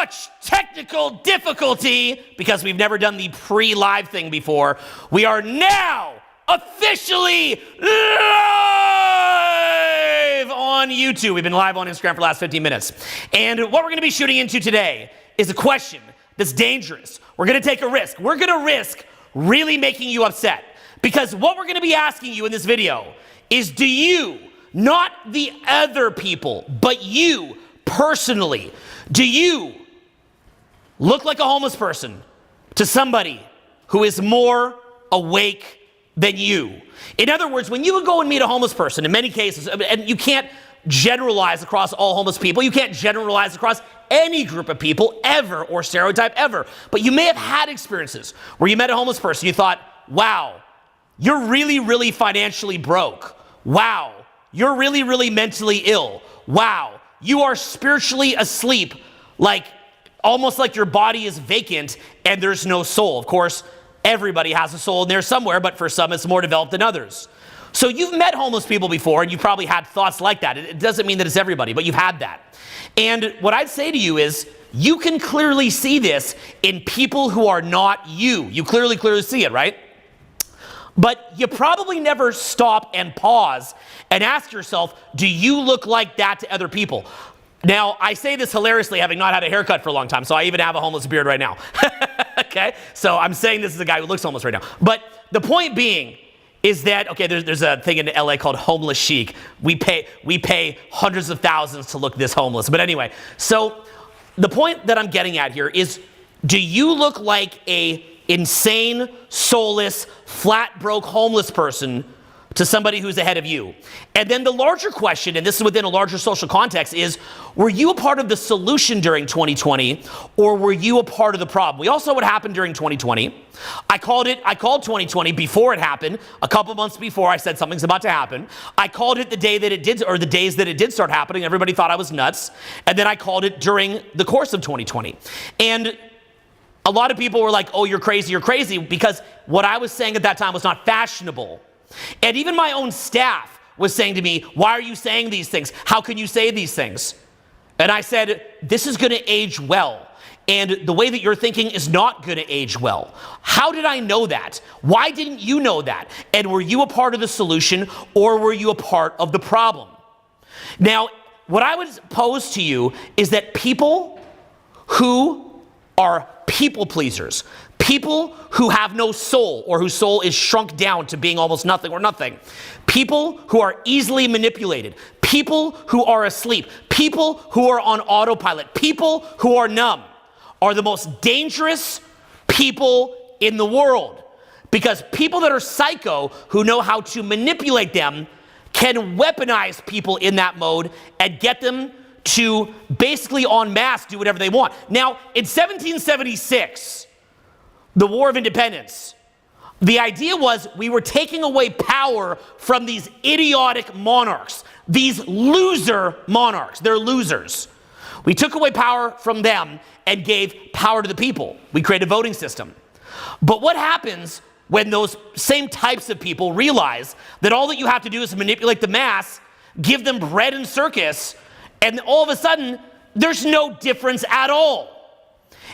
much technical difficulty, because we've never done the pre-live thing before, we are now officially live on YouTube. We've been live on Instagram for the last 15 minutes. And what we're going to be shooting into today is a question that's dangerous. We're going to take a risk. We're going to risk really making you upset. Because what we're going to be asking you in this video is, do you, not the other people, but you personally, do you look like a homeless person to somebody who is more awake than you? In other words, when you go and meet a homeless person, in many cases, and you can't generalize across all homeless people, you can't generalize across any group of people ever, or stereotype ever, but you may have had experiences where you met a homeless person, you thought, wow, you're really, really financially broke. Wow, you're really, really mentally ill. Wow, you are spiritually asleep, like almost like your body is vacant and there's no soul. Of course, everybody has a soul in there somewhere, but for some it's more developed than others. So you've met homeless people before, and you've probably had thoughts like that. It doesn't mean that it's everybody, but you've had that. And what I'd say to you is, you can clearly see this in people who are not you. You clearly see it, right? But you probably never stop and pause and ask yourself, do you look like that to other people? Now, I say this hilariously, having not had a haircut for a long time, so I even have a homeless beard right now. Okay? So I'm saying this is a guy who looks homeless right now. But the point being is that, okay, there's a thing in LA called homeless chic. We pay hundreds of thousands to look this homeless. But anyway, so the point that I'm getting at here is, do you look like a insane, soulless, flat broke homeless person to somebody who's ahead of you? And then the larger question, and this is within a larger social context, is, were you a part of the solution during 2020, or were you a part of the problem? We all saw what happened during 2020. I called 2020 before it happened. A couple months before, I said something's about to happen. I called it the day that it did, or the days that it did start happening. Everybody thought I was nuts. And then I called it during the course of 2020. And a lot of people were like, oh, you're crazy, because what I was saying at that time was not fashionable. And even my own staff was saying to me, why are you saying these things? How can you say these things? And I said, this is going to age well. And the way that you're thinking is not going to age well. How did I know that? Why didn't you know that? And were you a part of the solution, or were you a part of the problem? Now, what I would pose to you is that people who are people pleasers, people who have no soul, or whose soul is shrunk down to being almost nothing or nothing, people who are easily manipulated, people who are asleep, people who are on autopilot, people who are numb, are the most dangerous people in the world. Because people that are psycho, who know how to manipulate them, can weaponize people in that mode and get them to basically en masse do whatever they want. Now, in 1776, the War of Independence, the idea was we were taking away power from these idiotic monarchs, these loser monarchs. They're losers. We took away power from them and gave power to the people. We created a voting system. But what happens when those same types of people realize that all that you have to do is manipulate the mass, give them bread and circus, and all of a sudden, there's no difference at all?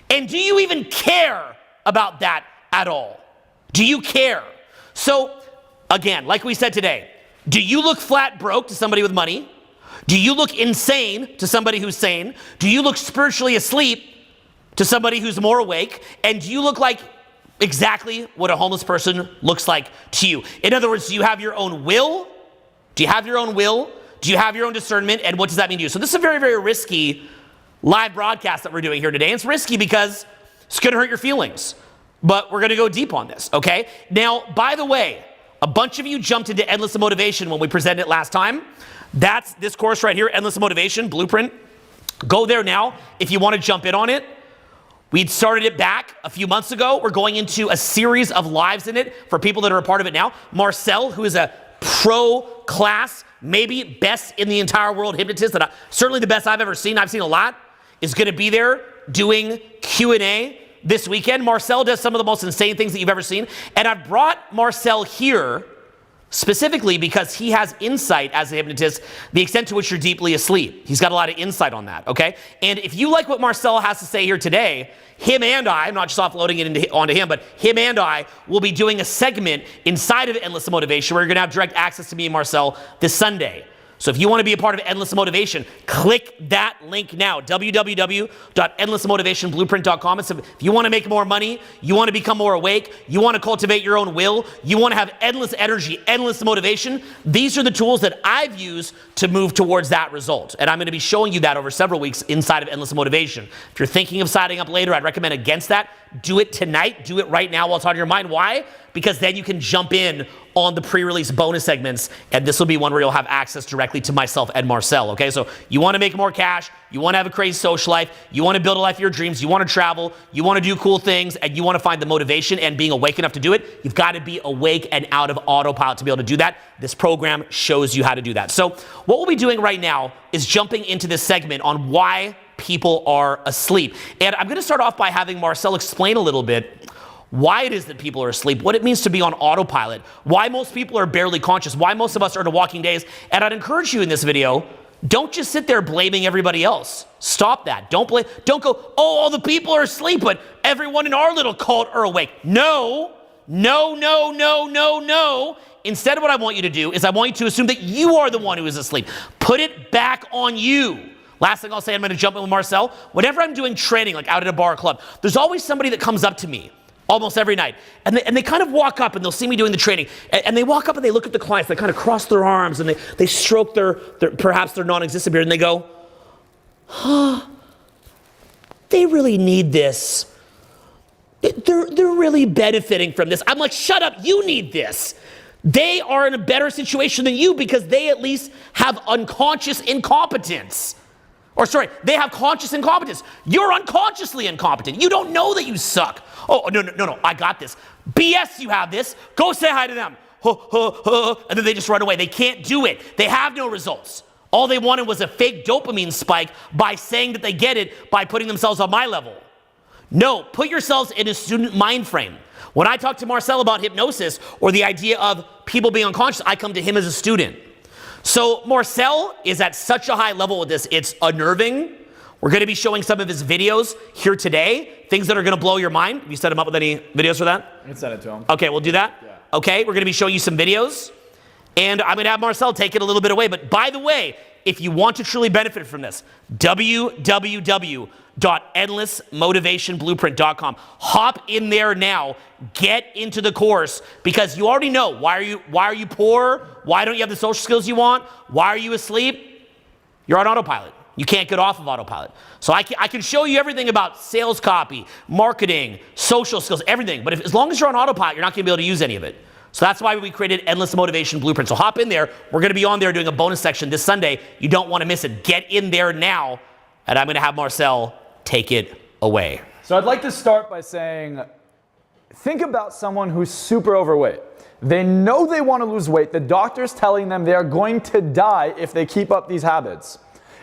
And do you even care about that at all? Do you care? So, again, like we said today, do you look flat broke to somebody with money? Do you look insane to somebody who's sane? Do you look spiritually asleep to somebody who's more awake? And do you look like exactly what a homeless person looks like to you? In other words, do you have your own will? Do you have your own will? Do you have your own discernment? And what does that mean to you? So this is a very, very risky live broadcast that we're doing here today. And it's risky because it's going to hurt your feelings. But we're going to go deep on this, okay? Now, by the way, a bunch of you jumped into Endless Motivation when we presented it last time. That's this course right here, Endless Motivation Blueprint. Go there now if you want to jump in on it. We'd started it back a few months ago. We're going into a series of lives in it for people that are a part of it now. Marcel, who is a pro class, maybe best in the entire world hypnotist, certainly the best I've ever seen. I've seen a lot, is going to be there doing Q&A this weekend. Marcel does some of the most insane things that you've ever seen. And I've brought Marcel here specifically because he has insight as a hypnotist, the extent to which you're deeply asleep. He's got a lot of insight on that, okay? And if you like what Marcel has to say here today, him and I'm not just offloading it onto him, but him and I will be doing a segment inside of Endless Motivation where you're gonna have direct access to me and Marcel this Sunday. So if you want to be a part of Endless Motivation, click that link now, www.endlessmotivationblueprint.com. If you want to make more money, you want to become more awake, you want to cultivate your own will, you want to have endless energy, endless motivation, these are the tools that I've used to move towards that result. And I'm going to be showing you that over several weeks inside of Endless Motivation. If you're thinking of signing up later, I'd recommend against that. Do it tonight. Do it right now while it's on your mind. Why? Because then you can jump in on the pre-release bonus segments, and this will be one where you'll have access directly to myself and Marcel, okay? So you want to make more cash, you want to have a crazy social life, you want to build a life of your dreams, you want to travel, you want to do cool things, and you want to find the motivation and being awake enough to do it, you've got to be awake and out of autopilot to be able to do that. This program shows you how to do that. So what we'll be doing right now is jumping into this segment on why people are asleep. And I'm going to start off by having Marcel explain a little bit why it is that people are asleep, what it means to be on autopilot, why most people are barely conscious, why most of us are in a walking daze. And I'd encourage you in this video, don't just sit there blaming everybody else. Stop that. Don't go, oh, all the people are asleep, but everyone in our little cult are awake. No. Instead, what I want you to do is I want you to assume that you are the one who is asleep. Put it back on you. Last thing I'll say, I'm going to jump in with Marcel. Whenever I'm doing training, like out at a bar or club, there's always somebody that comes up to me almost every night. And they kind of walk up and they'll see me doing the training. And they walk up and they look at the clients. They kind of cross their arms and they stroke their perhaps their non-existent beard and they go, huh, they really need this. They're really benefiting from this. I'm like, shut up, you need this. They are in a better situation than you because they at least have unconscious incompetence. Or sorry, they have conscious incompetence. You're unconsciously incompetent. You don't know that you suck. Oh, no, I got this. BS, you have this. Go say hi to them. And then they just run away. They can't do it. They have no results. All they wanted was a fake dopamine spike by saying that they get it by putting themselves on my level. No, put yourselves in a student mind frame. When I talk to Marcel about hypnosis or the idea of people being unconscious, I come to him as a student. So Marcel is at such a high level with this, it's unnerving. We're going to be showing some of his videos here today, things that are going to blow your mind. Have you set him up with any videos for that? You can send it to him. Okay, we'll do that. Yeah. Okay, we're going to be showing you some videos, and I'm going to have Marcel take it a little bit away. But by the way, if you want to truly benefit from this, www.endlessmotivationblueprint.com. Hop in there now. Get into the course because you already know why are you poor? Why don't you have the social skills you want? Why are you asleep? You're on autopilot. You can't get off of autopilot. So I can show you everything about sales copy, marketing, social skills, everything. But as long as you're on autopilot, you're not going to be able to use any of it. So that's why we created Endless Motivation Blueprint. So hop in there. We're going to be on there doing a bonus section this Sunday. You don't want to miss it. Get in there now, and I'm going to have Marcel take it away. So I'd like to start by saying, think about someone who's super overweight. They know they want to lose weight. The doctor's telling them they are going to die if they keep up these habits.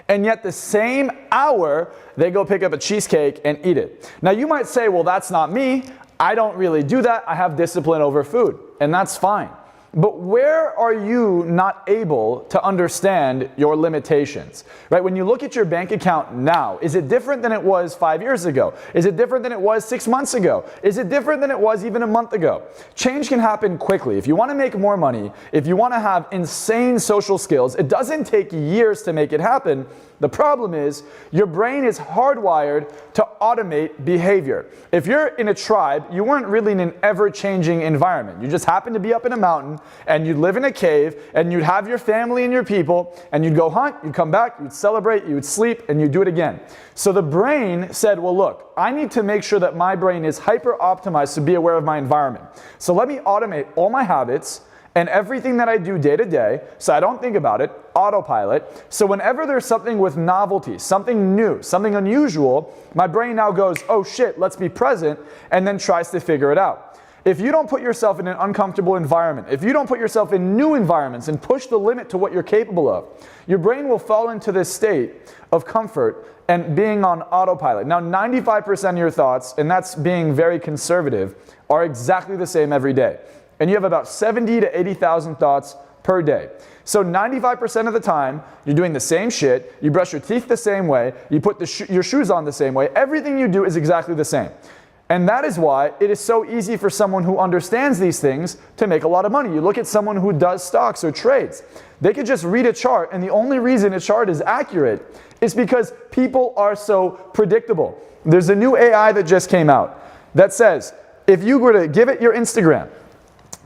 And yet the same hour, they go pick up a cheesecake and eat it. Now you might say, well, that's not me. I don't really do that. I have discipline over food, and that's fine. But where are you not able to understand your limitations, right? When you look at your bank account now, is it different than it was 5 years ago? Is it different than it was 6 months ago? Is it different than it was even a month ago? Change can happen quickly. If you want to make more money, if you want to have insane social skills, it doesn't take years to make it happen. The problem is your brain is hardwired to automate behavior. If you're in a tribe, you weren't really in an ever-changing environment. You just happened to be up in a mountain and you'd live in a cave and you'd have your family and your people and you'd go hunt, you'd come back, you'd celebrate, you would sleep, and you'd do it again. So the brain said, well, look, I need to make sure that my brain is hyper-optimized to be aware of my environment. So let me automate all my habits and everything that I do day to day, so I don't think about it, autopilot. So whenever there's something with novelty, something new, something unusual, my brain now goes, oh shit, let's be present, and then tries to figure it out. If you don't put yourself in an uncomfortable environment, if you don't put yourself in new environments and push the limit to what you're capable of, your brain will fall into this state of comfort and being on autopilot. Now, 95% of your thoughts, and that's being very conservative, are exactly the same every day. and you have about 70 to 80,000 thoughts per day. So 95% of the time, you're doing the same shit, you brush your teeth the same way, you put your shoes on the same way, everything you do is exactly the same. And that is why it is so easy for someone who understands these things to make a lot of money. You look at someone who does stocks or trades. They could just read a chart, and the only reason a chart is accurate is because people are so predictable. There's a new AI that just came out that says, if you were to give it your Instagram,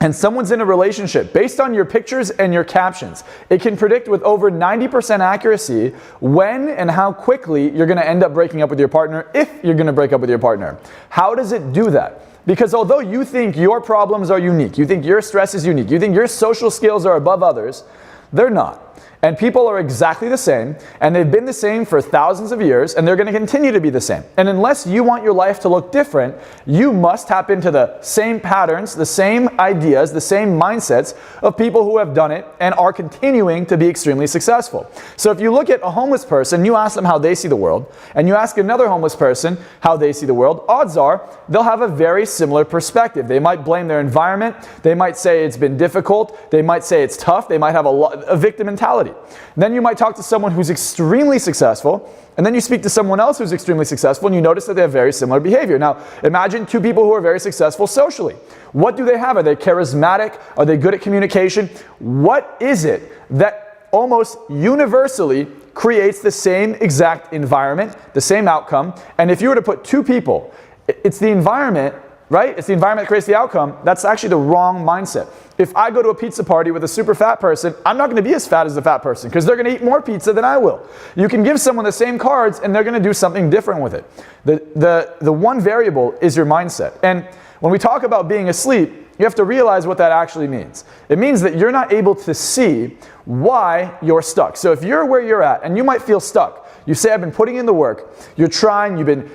and someone's in a relationship, based on your pictures and your captions, it can predict with over 90% accuracy when and how quickly you're gonna end up breaking up with your partner, if you're gonna break up with your partner. How does it do that? Because although you think your problems are unique, you think your stress is unique, you think your social skills are above others, they're not. And people are exactly the same, and they've been the same for thousands of years, and they're going to continue to be the same. And unless you want your life to look different, you must tap into the same patterns, the same ideas, the same mindsets of people who have done it and are continuing to be extremely successful. So if you look at a homeless person, you ask them how they see the world, and you ask another homeless person how they see the world, odds are they'll have a very similar perspective. They might blame their environment, they might say it's been difficult, they might say it's tough, they might have a victim mentality. Then you might talk to someone who's extremely successful, and then you speak to someone else who's extremely successful, and you notice that they have very similar behavior. Now, imagine two people who are very successful socially. What do they have? Are they charismatic? Are they good at communication? What is it that almost universally creates the same exact environment, the same outcome? And if you were to put two people, it's the environment, right? It's the environment that creates the outcome. That's actually the wrong mindset. If I go to a pizza party with a super fat person, I'm not going to be as fat as the fat person because they're going to eat more pizza than I will. You can give someone the same cards and they're going to do something different with it. The one variable is your mindset. And when we talk about being asleep, you have to realize what that actually means. It means that you're not able to see why you're stuck. So if you're where you're at and you might feel stuck, you say, I've been putting in the work, you're trying, you've been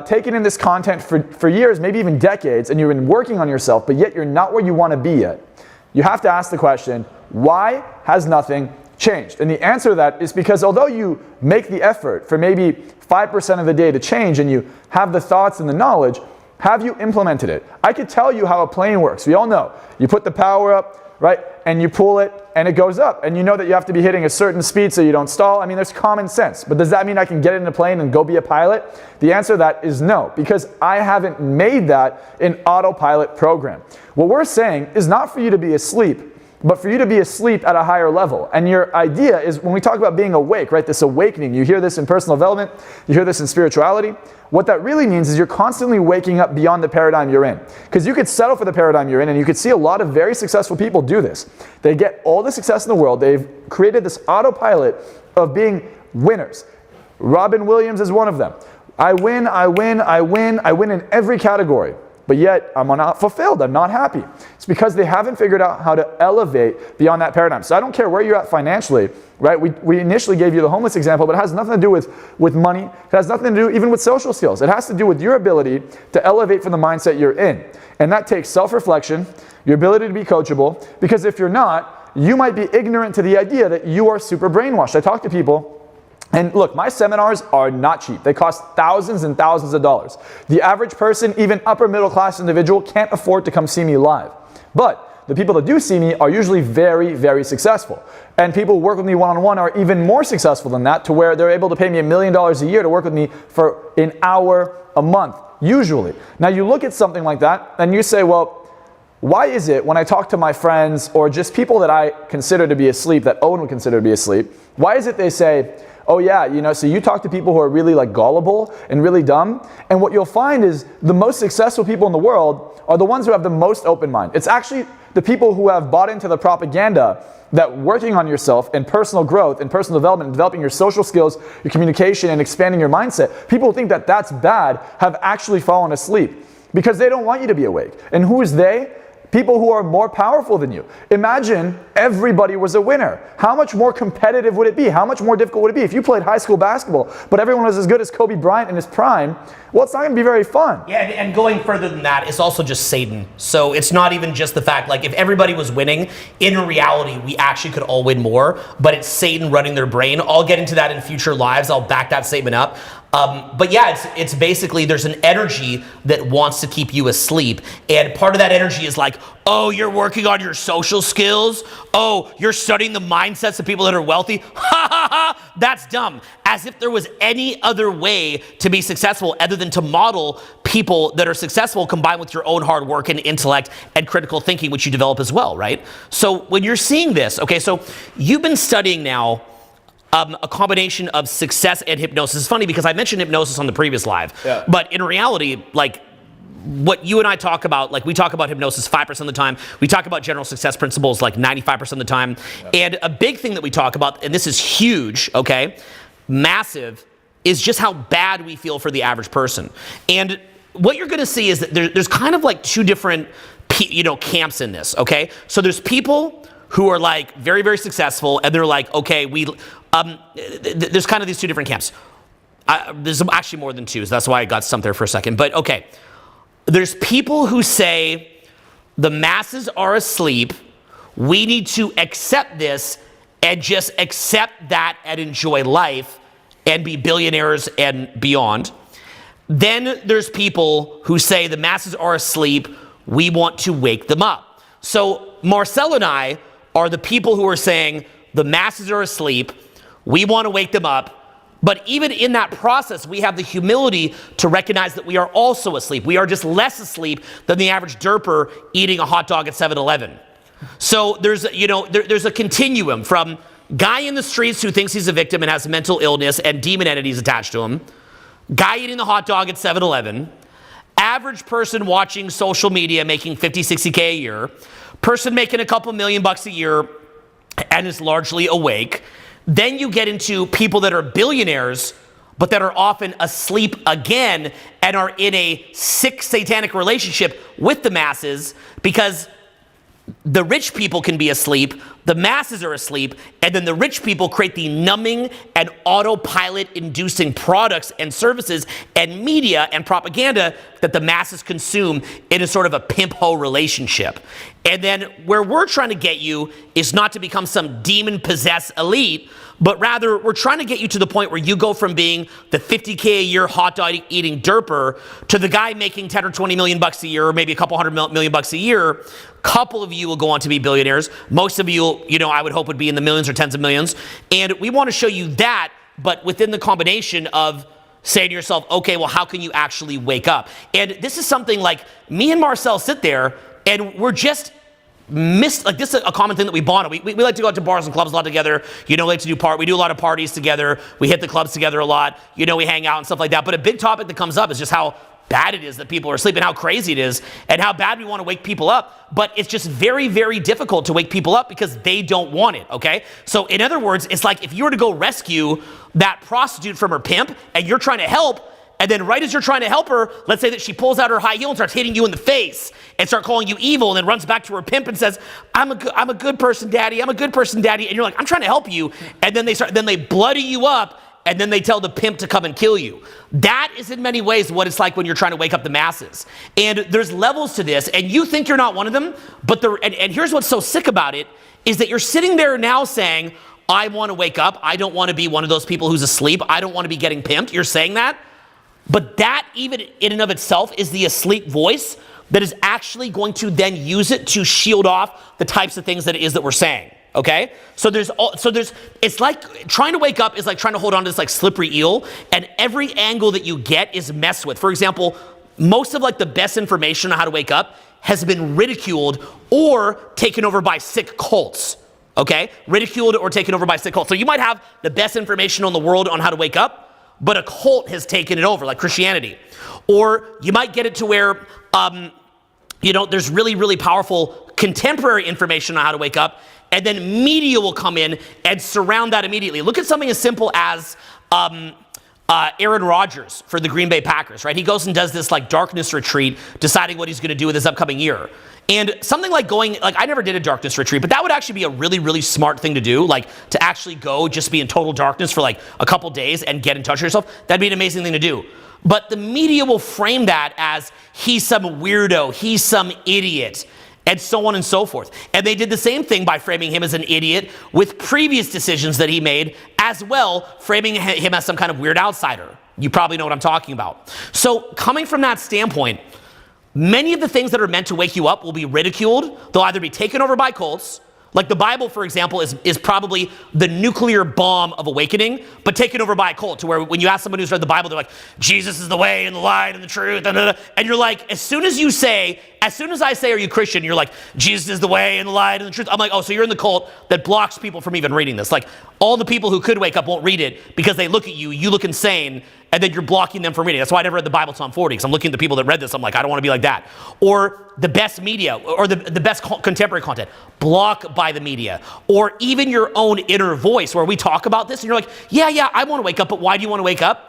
taking in this content for years, maybe even decades, and you've been working on yourself, but yet you're not where you want to be yet. You have to ask the question, why has nothing changed? And the answer to that is because although you make the effort for maybe 5% of the day to change and you have the thoughts and the knowledge, have you implemented it? I could tell you how a plane works. We all know. You put the power up, right, and you pull it and it goes up. And you know that you have to be hitting a certain speed so you don't stall. I mean, there's common sense. But does that mean I can get in a plane and go be a pilot? The answer to that is no, because I haven't made that an autopilot program. What we're saying is not for you to be asleep, but for you to be asleep at a higher level. And your idea is, when we talk about being awake, right, this awakening, you hear this in personal development, you hear this in spirituality. What that really means is you're constantly waking up beyond the paradigm you're in. Because you could settle for the paradigm you're in, and you could see a lot of very successful people do this. They get all the success in the world. They've created this autopilot of being winners. Robin Williams is one of them. I win, I win, I win, I win in every category. But yet, I'm not fulfilled, I'm not happy. It's because they haven't figured out how to elevate beyond that paradigm. So I don't care where you're at financially, right? We initially gave you the homeless example, but it has nothing to do with money. It has nothing to do even with social skills. It has to do with your ability to elevate from the mindset you're in. And that takes self-reflection, your ability to be coachable, because if you're not, you might be ignorant to the idea that you are super brainwashed. I talk to people, and look, my seminars are not cheap. They cost thousands and thousands of dollars. The average person, even upper middle class individual, can't afford to come see me live. But the people that do see me are usually very, very successful. And people who work with me one-on-one are even more successful than that, to where they're able to pay me $1 million a year to work with me for an hour a month, usually. Now you look at something like that and you say, well, why is it when I talk to my friends or just people that I consider to be asleep, that Owen would consider to be asleep, why is it they say, oh yeah, you know, so you talk to people who are really like gullible and really dumb, and what you'll find is the most successful people in the world are the ones who have the most open mind. It's actually the people who have bought into the propaganda that working on yourself and personal growth and personal development and developing your social skills, your communication, and expanding your mindset, people who think that that's bad have actually fallen asleep because they don't want you to be awake. And who is they? People who are more powerful than you. Imagine everybody was a winner. How much more competitive would it be? How much more difficult would it be if you played high school basketball, but everyone was as good as Kobe Bryant in his prime? Well, it's not going to be very fun. Yeah, and going further than that, it's also just Satan. So it's not even just the fact, like, if everybody was winning, in reality, we actually could all win more, but it's Satan running their brain. I'll get into that in future lives. I'll back that statement up. But yeah, it's basically there's an energy that wants to keep you asleep. And part of that energy is like, oh, you're working on your social skills. Oh, you're studying the mindsets of people that are wealthy. Ha ha ha, that's dumb. As if there was any other way to be successful other than to model people that are successful combined with your own hard work and intellect and critical thinking, which you develop as well, right? So when you're seeing this, okay, so you've been studying now a combination of success and hypnosis. It's funny because I mentioned hypnosis on the previous live, but in reality, like what you and I talk about, like we talk about hypnosis 5% of the time. We talk about general success principles like 95% of the time. And a big thing that we talk about, and this is huge, okay, massive, is just how bad we feel for the average person. And what you're going to see is that there's kind of like two different, camps in this, okay? So there's people who are like very, very successful, and they're like, okay, there's kind of these two different camps. There's actually more than two, so that's why I got stumped there for a second. But okay, there's people who say the masses are asleep. We need to accept this and just accept that and enjoy life and be billionaires and beyond. Then there's people who say the masses are asleep. We want to wake them up. So Marcel and I are the people who are saying the masses are asleep. We want to wake them up. But even in that process, we have the humility to recognize that we are also asleep. We are just less asleep than the average derper eating a hot dog at 7-Eleven. So there's a continuum from guy in the streets who thinks he's a victim and has mental illness and demon entities attached to him, guy eating the hot dog at 7-Eleven, average person watching social media making 50, 60K a year, person making a couple $1,000,000 a year and is largely awake. Then you get into people that are billionaires, but that are often asleep again and are in a sick satanic relationship with the masses because the rich people can be asleep, the masses are asleep, and then the rich people create the numbing and autopilot inducing products and services and media and propaganda that the masses consume in a sort of a pimp-ho relationship. And then where we're trying to get you is not to become some demon-possessed elite, but rather we're trying to get you to the point where you go from being the 50K a year hot dog eating derper to the guy making 10 or 20 million bucks a year, or maybe a couple $100 million a year. Couple of you will go on to be billionaires. Most of you, I would hope would be in the millions or tens of millions. And we want to show you that, but within the combination of saying to yourself, okay, well, how can you actually wake up? And this is something like me and Marcel sit there and we're just like this is a common thing that we bond on. We like to go out to bars and clubs a lot together. We like to we do a lot of parties together. We hit the clubs together a lot. We hang out and stuff like that. But a big topic that comes up is just how bad it is that people are asleep, how crazy it is, and how bad we want to wake people up. But it's just very, very difficult to wake people up because they don't want it, okay? So in other words, it's like if you were to go rescue that prostitute from her pimp and you're trying to help, and then right as you're trying to help her, let's say that she pulls out her high heel and starts hitting you in the face and start calling you evil and then runs back to her pimp and says, I'm a good person, daddy. I'm a good person, daddy. And you're like, I'm trying to help you. And then they bloody you up, and then they tell the pimp to come and kill you. That is in many ways what it's like when you're trying to wake up the masses. And there's levels to this, and you think you're not one of them, but and here's what's so sick about it, is that you're sitting there now saying, I want to wake up. I don't want to be one of those people who's asleep. I don't want to be getting pimped. You're saying that. But that even in and of itself is the asleep voice that is actually going to then use it to shield off the types of things that it is that we're saying. Okay? So it's like trying to wake up is like trying to hold on to this like slippery eel, and every angle that you get is messed with. For example, most of like the best information on how to wake up has been ridiculed or taken over by sick cults. Okay? Ridiculed or taken over by sick cults. So you might have the best information on the world on how to wake up, but a cult has taken it over, like Christianity. Or you might get it to where, there's really, really powerful contemporary information on how to wake up, and then media will come in and surround that immediately. Look at something as simple as Aaron Rodgers for the Green Bay Packers, right? He goes and does this like darkness retreat, deciding what he's going to do with his upcoming year. And something like I never did a darkness retreat, but that would actually be a really, really smart thing to do, like to actually go just be in total darkness for like a couple days and get in touch with yourself. That'd be an amazing thing to do. But the media will frame that as he's some weirdo, he's some idiot. and so on and so forth. And they did the same thing by framing him as an idiot with previous decisions that he made as well, framing him as some kind of weird outsider. You probably know what I'm talking about. So coming from that standpoint, many of the things that are meant to wake you up will be ridiculed. They'll either be taken over by cults. Like the Bible, for example, is probably the nuclear bomb of awakening, but taken over by a cult, to where when you ask someone who's read the Bible, they're like, Jesus is the way and the light and the truth, and you're like, as soon as I say, are you Christian? You're like, Jesus is the way and the light and the truth. I'm like, oh, so you're in the cult that blocks people from even reading this. Like, all the people who could wake up won't read it because they look at you, you look insane, and then you're blocking them from reading. That's why I never read the Bible till I'm 40, because I'm looking at the people that read this. I'm like, I don't want to be like that. Or the best media, or the best contemporary content, block by the media. Or even your own inner voice, where we talk about this, and you're like, yeah, I want to wake up, but why do you want to wake up?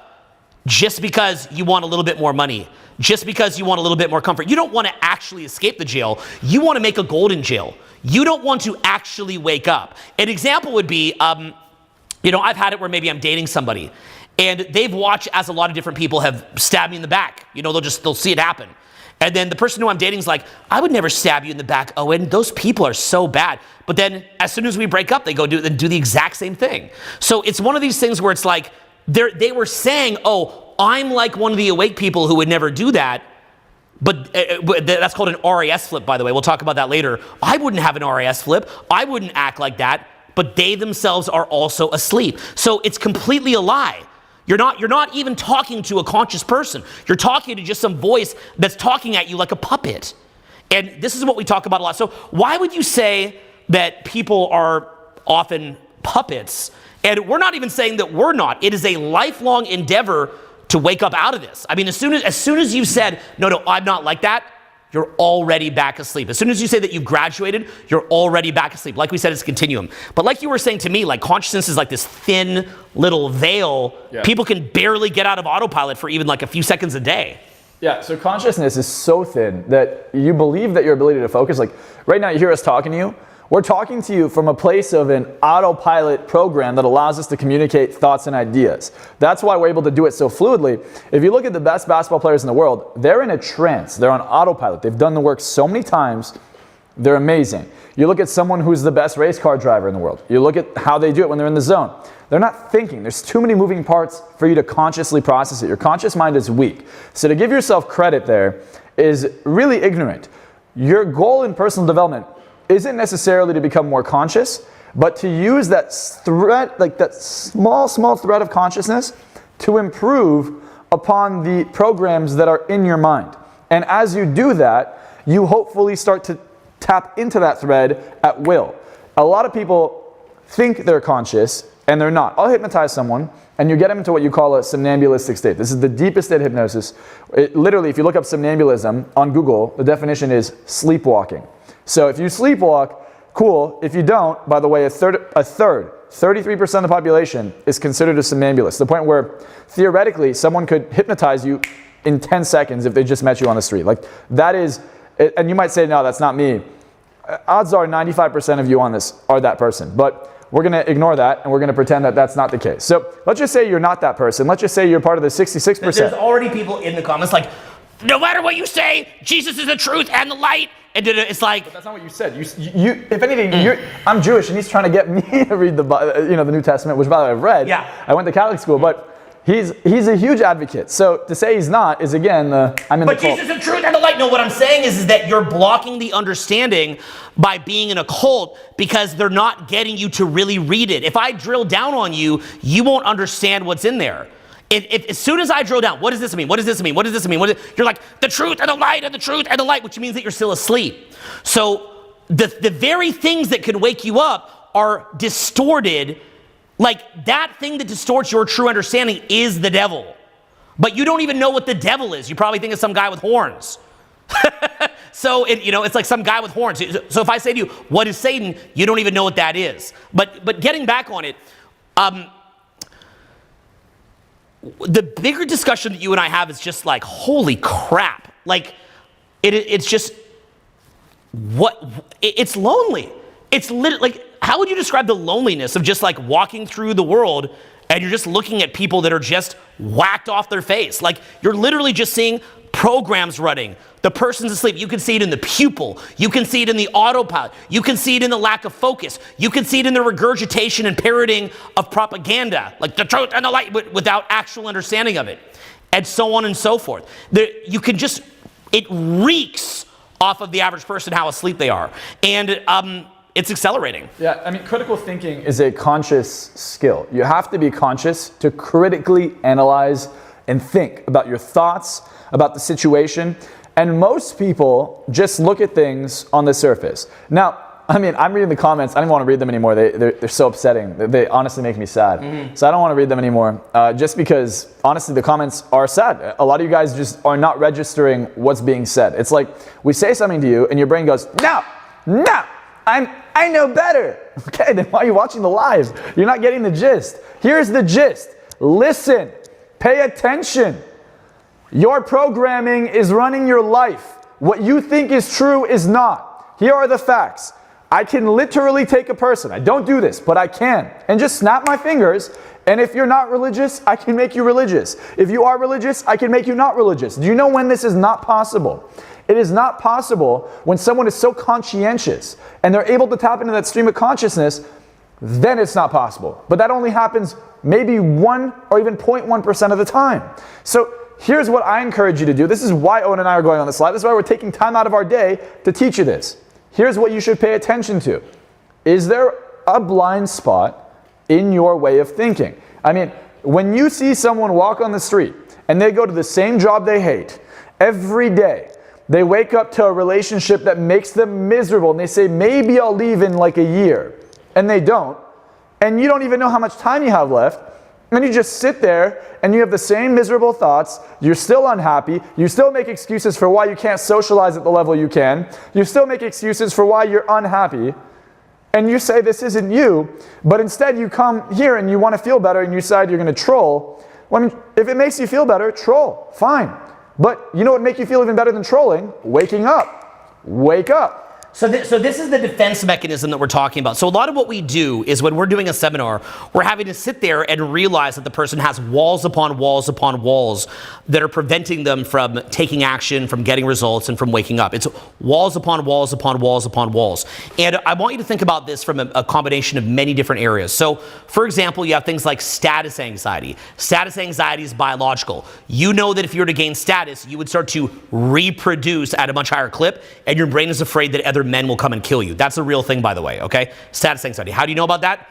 Just because you want a little bit more money. Just because you want a little bit more comfort. You don't want to actually escape the jail. You want to make a golden jail. You don't want to actually wake up. An example would be, I've had it where maybe I'm dating somebody, and they've watched as a lot of different people have stabbed me in the back. They'll see it happen. And then the person who I'm dating is like, I would never stab you in the back, Owen. Those people are so bad. But then as soon as we break up, they go do the exact same thing. So it's one of these things where it's like, they were saying, oh, I'm like one of the awake people who would never do that. But that's called an RAS flip, by the way. We'll talk about that later. I wouldn't have an RAS flip. I wouldn't act like that. But they themselves are also asleep. So it's completely a lie. You're not even talking to a conscious person. You're talking to just some voice that's talking at you like a puppet. And this is what we talk about a lot. So why would you say that people are often puppets? And we're not even saying that we're not. It is a lifelong endeavor to wake up out of this. I mean, as soon as you said, no, I'm not like that, you're already back asleep. As soon as you say that you've graduated, you're already back asleep. Like we said, it's a continuum. But like you were saying to me, like consciousness is like this thin little veil. Yeah. People can barely get out of autopilot for even like a few seconds a day. Yeah, so consciousness is so thin that you believe that your ability to focus, like right now you hear us talking to you, we're talking to you from a place of an autopilot program that allows us to communicate thoughts and ideas. That's why we're able to do it so fluidly. If you look at the best basketball players in the world, they're in a trance. They're on autopilot. They've done the work so many times. They're amazing. You look at someone who's the best race car driver in the world. You look at how they do it when they're in the zone. They're not thinking. There's too many moving parts for you to consciously process it. Your conscious mind is weak. So to give yourself credit there is really ignorant. Your goal in personal development isn't necessarily to become more conscious, but to use that thread, like that small thread of consciousness to improve upon the programs that are in your mind. And as you do that, you hopefully start to tap into that thread at will. A lot of people think they're conscious and they're not. I'll hypnotize someone and you get them into what you call a somnambulistic state. This is the deepest state of hypnosis. Literally, if you look up somnambulism on Google, the definition is sleepwalking. So if you sleepwalk, cool. If you don't, by the way, a third, 33% of the population is considered a somnambulist. The point where theoretically someone could hypnotize you in 10 seconds if they just met you on the street. Like that is, and you might say, no, that's not me. Odds are 95% of you on this are that person. But we're going to ignore that and we're going to pretend that that's not the case. So let's just say you're not that person. Let's just say you're part of the 66%. There's already people in the comments like, no matter what you say, Jesus is the truth and the light. And it's like, but that's not what you said. You if anything, I'm Jewish, and he's trying to get me to read the New Testament, which by the way I've read. Yeah. I went to Catholic school, but he's a huge advocate. So to say he's not is again I'm in the cult. But Jesus is the truth and the light. No, what I'm saying is that you're blocking the understanding by being in a cult because they're not getting you to really read it. If I drill down on you, you won't understand what's in there. If as soon as I drill down, what does this mean? What does this mean? What does this mean? You're like, the truth and the light and the truth and the light, which means that you're still asleep. So the very things that can wake you up are distorted. Like that thing that distorts your true understanding is the devil. But you don't even know what the devil is. You probably think it's some guy with horns. So it's like some guy with horns. So if I say to you, what is Satan? You don't even know what that is. But getting back on it, the bigger discussion that you and I have is just like, holy crap. Like, it's just, it's lonely. It's literally, like, how would you describe the loneliness of just like walking through the world and you're just looking at people that are just whacked off their face? Like, you're literally just seeing program's running. The person's asleep. You can see it in the pupil. You can see it in the autopilot. You can see it in the lack of focus. You can see it in the regurgitation and parroting of propaganda, like the truth and the light, without actual understanding of it, and so on and so forth. It reeks off of the average person how asleep they are. And it's accelerating. Yeah, I mean, critical thinking is a conscious skill. You have to be conscious to critically analyze and think about your thoughts, about the situation. And most people just look at things on the surface. Now, I mean, I'm reading the comments. I don't even want to read them anymore. They're so upsetting. They honestly make me sad. Mm-hmm. So I don't want to read them anymore, just because, honestly, the comments are sad. A lot of you guys just are not registering what's being said. It's like we say something to you, and your brain goes, no, I know better. Okay, then why are you watching the live? You're not getting the gist. Here's the gist. Listen. Pay attention. Your programming is running your life. What you think is true is not. Here are the facts. I can literally take a person. I don't do this, but I can. And just snap my fingers. And if you're not religious, I can make you religious. If you are religious, I can make you not religious. Do you know when this is not possible? It is not possible when someone is so conscientious and they're able to tap into that stream of consciousness, then it's not possible. But that only happens maybe 1 or even 0.1% of the time. So here's what I encourage you to do. This is why Owen and I are going on this slide. This is why we're taking time out of our day to teach you this. Here's what you should pay attention to. Is there a blind spot in your way of thinking? I mean, when you see someone walk on the street and they go to the same job they hate every day, they wake up to a relationship that makes them miserable and they say, maybe I'll leave in like a year, and they don't, and you don't even know how much time you have left, and you just sit there and you have the same miserable thoughts, you're still unhappy, you still make excuses for why you can't socialize at the level you can, you still make excuses for why you're unhappy, and you say this isn't you, but instead you come here and you want to feel better and you decide you're going to troll. Well, I mean, if it makes you feel better, troll, fine. But you know what would make you feel even better than trolling? Waking up. Wake up. So this is the defense mechanism that we're talking about. So a lot of what we do is when we're doing a seminar, we're having to sit there and realize that the person has walls upon walls upon walls that are preventing them from taking action, from getting results, and from waking up. It's walls upon walls upon walls upon walls. And I want you to think about this from a combination of many different areas. So, for example, you have things like status anxiety. Status anxiety is biological. You know that if you were to gain status, you would start to reproduce at a much higher clip, and your brain is afraid that other men will come and kill you. That's a real thing, by the way, okay? Status anxiety. How do you know about that?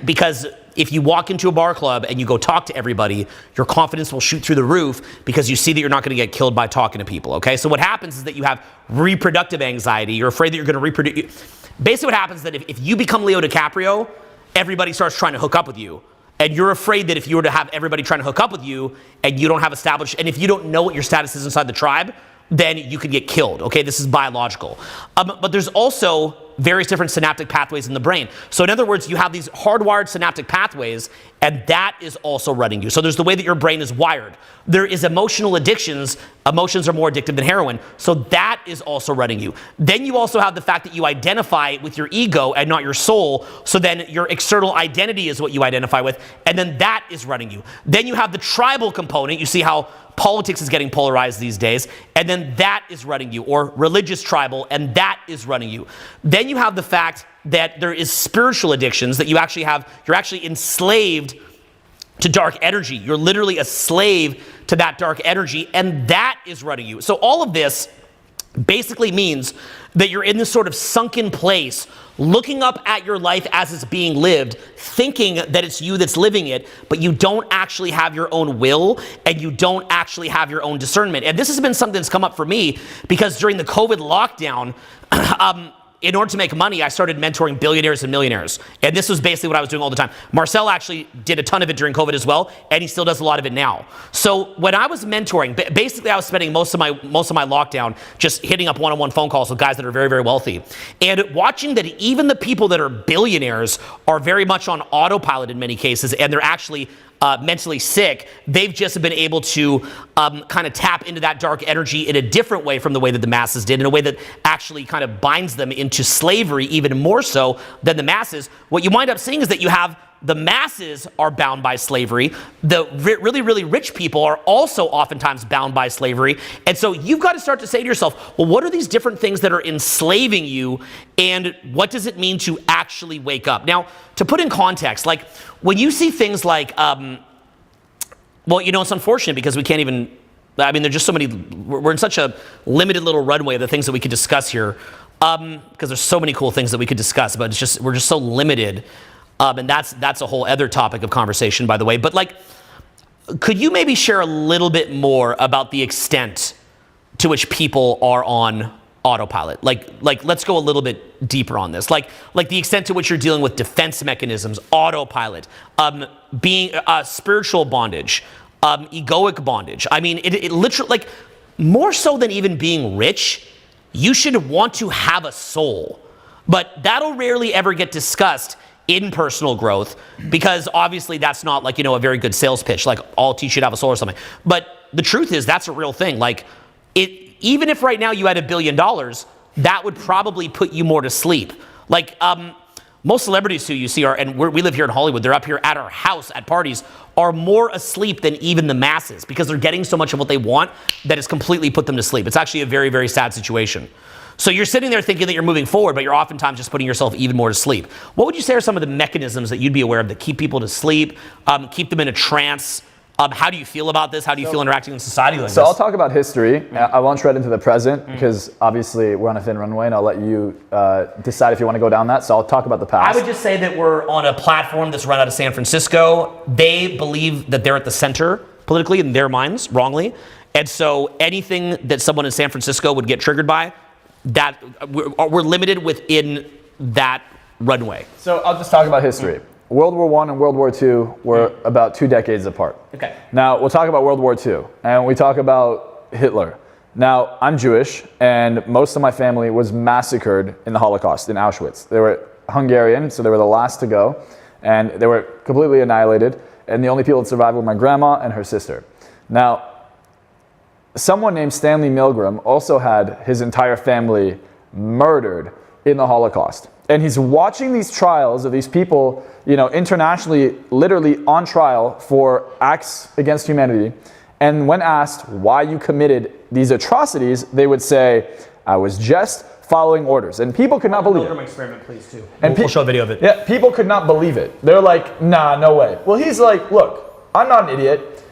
Because if you walk into a bar club and you go talk to everybody, your confidence will shoot through the roof because you see that you're not going to get killed by talking to people, okay? So what happens is that you have reproductive anxiety. You're afraid that you're going to reproduce. Basically what happens is that if you become Leo DiCaprio, everybody starts trying to hook up with you. And you're afraid that if you were to have everybody trying to hook up with you and you don't have established, and if you don't know what your status is inside the tribe, then you could get killed, okay? This is biological. But there's also various different synaptic pathways in the brain. So in other words, you have these hardwired synaptic pathways, and that is also running you. So there's the way that your brain is wired. There is emotional addictions. Emotions are more addictive than heroin. So that is also running you. Then you also have the fact that you identify with your ego and not your soul. So then your external identity is what you identify with. And then that is running you. Then you have the tribal component. You see how politics is getting polarized these days, and then that is running you, or religious tribal, and that is running you. Then you have the fact that there is spiritual addictions that you're actually enslaved to dark energy. You're literally a slave to that dark energy, and that is running you. So all of this basically means that you're in this sort of sunken place, looking up at your life as it's being lived, thinking that it's you that's living it, but you don't actually have your own will, and you don't actually have your own discernment. And this has been something that's come up for me because during the COVID lockdown, in order to make money, I started mentoring billionaires and millionaires. And this was basically what I was doing all the time. Marcel actually did a ton of it during COVID as well, and he still does a lot of it now. So when I was mentoring, basically I was spending most of my lockdown just hitting up one-on-one phone calls with guys that are very, very wealthy. And watching that even the people that are billionaires are very much on autopilot in many cases, and they're actually mentally sick. They've just been able to kind of tap into that dark energy in a different way from the way that the masses did, in a way that actually kind of binds them into slavery even more so than the masses. What you wind up seeing is that you have the masses are bound by slavery. The really, really rich people are also oftentimes bound by slavery. And so you've got to start to say to yourself, well, what are these different things that are enslaving you, and what does it mean to actually wake up? Now, to put in context, like when you see things like, well, you know, it's unfortunate because we can't even, I mean, there's just so many, we're in such a limited little runway of the things that we could discuss here, because there's so many cool things that we could discuss, but it's just, we're just so limited. And that's a whole other topic of conversation, by the way. But like, could you maybe share a little bit more about the extent to which people are on autopilot? Like let's go a little bit deeper on this. Like the extent to which you're dealing with defense mechanisms, autopilot, being spiritual bondage, egoic bondage. I mean, it literally, like, more so than even being rich, you should want to have a soul. But that'll rarely ever get discussed in personal growth, because obviously that's not, like, you know, a very good sales pitch, like, I'll teach you to have a soul or something. But the truth is that's a real thing. Like, even if right now you had $1 billion, that would probably put you more to sleep. Like, most celebrities who you see are, and we live here in Hollywood, they're up here at our house at parties, are more asleep than even the masses, because they're getting so much of what they want that has completely put them to sleep. It's actually a very, very sad situation. So you're sitting there thinking that you're moving forward, but you're oftentimes just putting yourself even more to sleep. What would you say are some of the mechanisms that you'd be aware of that keep people to sleep, keep them in a trance? How do you feel about this? How do you feel interacting in society like this? So I'll talk about history. I won't tread into the present because obviously we're on a thin runway, and I'll let you decide if you want to go down that. So I'll talk about the past. I would just say that we're on a platform that's run out of San Francisco. They believe that they're at the center politically in their minds, wrongly. And so anything that someone in San Francisco would get triggered by, that we're limited within that runway. So I'll just talk about history. World War I and World War II were about 2 decades apart. Okay. Now, we'll talk about World War II, and we talk about Hitler. Now, I'm Jewish, and most of my family was massacred in the Holocaust, in Auschwitz. They were Hungarian, so they were the last to go, and they were completely annihilated, and the only people that survived were my grandma and her sister. Now, someone named Stanley Milgram also had his entire family murdered in the Holocaust. And he's watching these trials of these people, you know, internationally, literally on trial for acts against humanity. And when asked why you committed these atrocities, they would say, I was just following orders. And people could not believe it. Milgram experiment, please, too. And we'll show a video of it. Yeah, people could not believe it. They're like, nah, no way. Well, he's like, look, I'm not an idiot.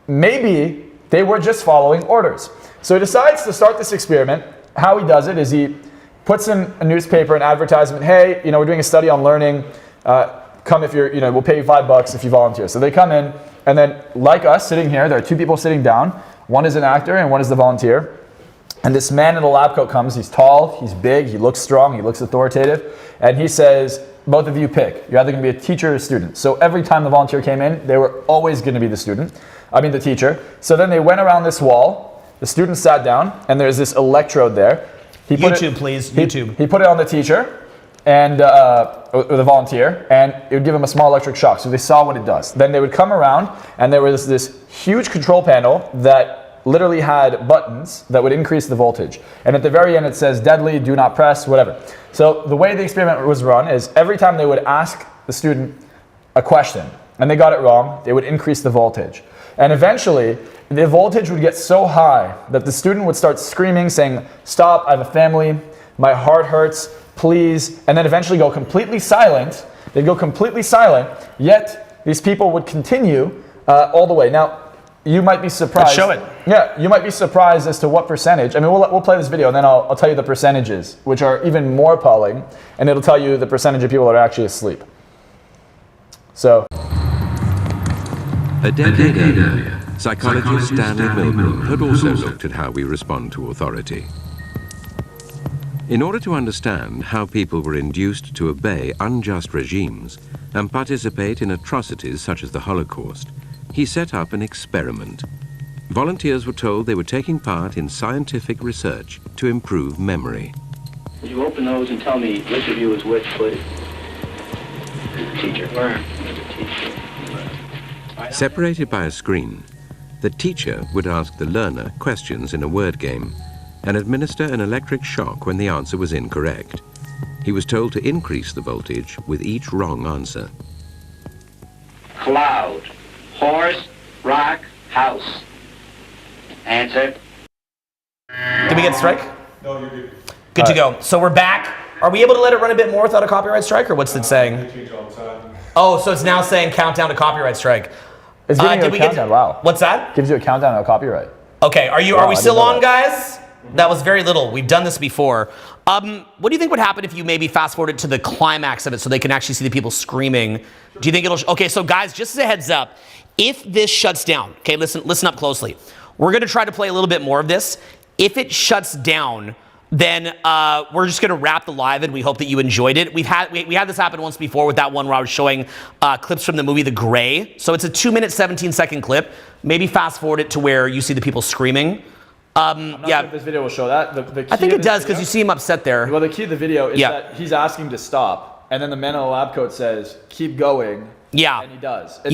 Maybe they were just following orders. So he decides to start this experiment. How he does it is he puts in a newspaper, an advertisement, hey, you know, we're doing a study on learning. Come if you're, you know, we'll pay you $5 if you volunteer. So they come in, and then like us sitting here, there are 2 people sitting down. One is an actor and one is the volunteer. And this man in a lab coat comes. He's tall, he's big, he looks strong, he looks authoritative. And he says, both of you pick. You're either going to be a teacher or a student. So every time the volunteer came in, they were always going to be the teacher. So then they went around this wall. The student sat down, and there's this electrode there. YouTube, please. YouTube. He put it on the teacher and or the volunteer, and it would give him a small electric shock. So they saw what it does. Then they would come around, and there was this huge control panel that literally had buttons that would increase the voltage. And at the very end, it says deadly, do not press, whatever. So the way the experiment was run is every time they would ask the student a question and they got it wrong, they would increase the voltage. And eventually, the voltage would get so high that the student would start screaming, saying, stop, I have a family, my heart hurts, please, and then eventually go completely silent. They'd go completely silent, yet these people would continue all the way. Now, you might be surprised. Let's show it. Yeah, you might be surprised as to what percentage. I mean, we'll play this video, and then I'll tell you the percentages, which are even more appalling, and it'll tell you the percentage of people that are actually asleep. So. A decade earlier, psychologist Stanley Milgram had also looked at how we respond to authority. In order to understand how people were induced to obey unjust regimes and participate in atrocities such as the Holocaust, he set up an experiment. Volunteers were told they were taking part in scientific research to improve memory. Will you open those and tell me which of you is which, please? Teacher. Where? Teacher. Separated by a screen, the teacher would ask the learner questions in a word game and administer an electric shock when the answer was incorrect. He was told to increase the voltage with each wrong answer. cloud, horse, rock, house. Answer. Did we get a strike? No, you're good. Good to go. So we're back. Are we able to let it run a bit more without a copyright strike, or what's it saying? Oh, so it's now saying countdown to copyright strike. It's giving you a countdown, wow. What's that? Gives you a countdown to a copyright. Okay, are we still on, guys? That was very little. We've done this before. What do you think would happen if you maybe fast forward it to the climax of it so they can actually see the people screaming? Do you think it'll... Okay, so guys, just as a heads up, if this shuts down, okay, listen up closely. We're going to try to play a little bit more of this. If it shuts down, then we're just going to wrap the live, and we hope that you enjoyed it. We had this happen once before with that one where I was showing clips from the movie The Gray. So it's a 2-minute, 17-second clip. Maybe fast forward it to where you see the people screaming. I'm not sure if this video will show that. I think it does, because you see him upset there. Well, the key of the video is that he's asking to stop, and then the man in the lab coat says, keep going. Yeah. And he does. And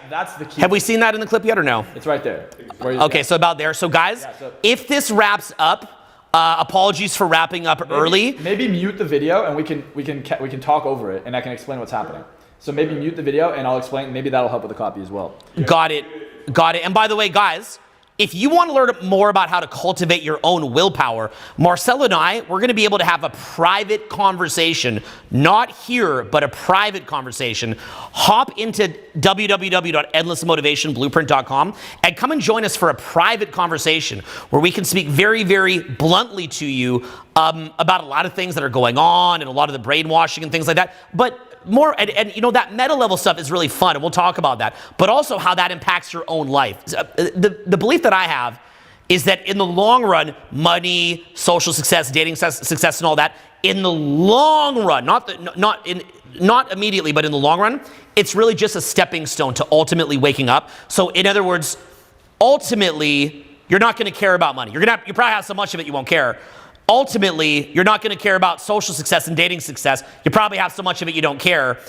That's the key. Have we seen that in the clip yet or no? It's right there. Okay, so about there. So guys, if this wraps up, apologies for wrapping up early. Maybe mute the video, and we can talk over it, and I can explain what's happening. So maybe mute the video, and I'll explain. Maybe that'll help with the copy as well. Got it. And by the way, guys, if you want to learn more about how to cultivate your own willpower, Marcel and I, we're going to be able to have a private conversation, not here, but a private conversation. Hop into www.endlessmotivationblueprint.com and come and join us for a private conversation where we can speak very, very bluntly to you about a lot of things that are going on and a lot of the brainwashing and things like that. But more, and you know, that meta level stuff is really fun, and we'll talk about that, but also how that impacts your own life. The belief that I have is that in the long run, money, social success, dating success, and all that, in the long run, not immediately, but in the long run, it's really just a stepping stone to ultimately waking up. So in other words, ultimately, you're not going to care about money. You probably have so much of it you won't care. Ultimately, you're not going to care about social success and dating success. You probably have so much of it you don't care.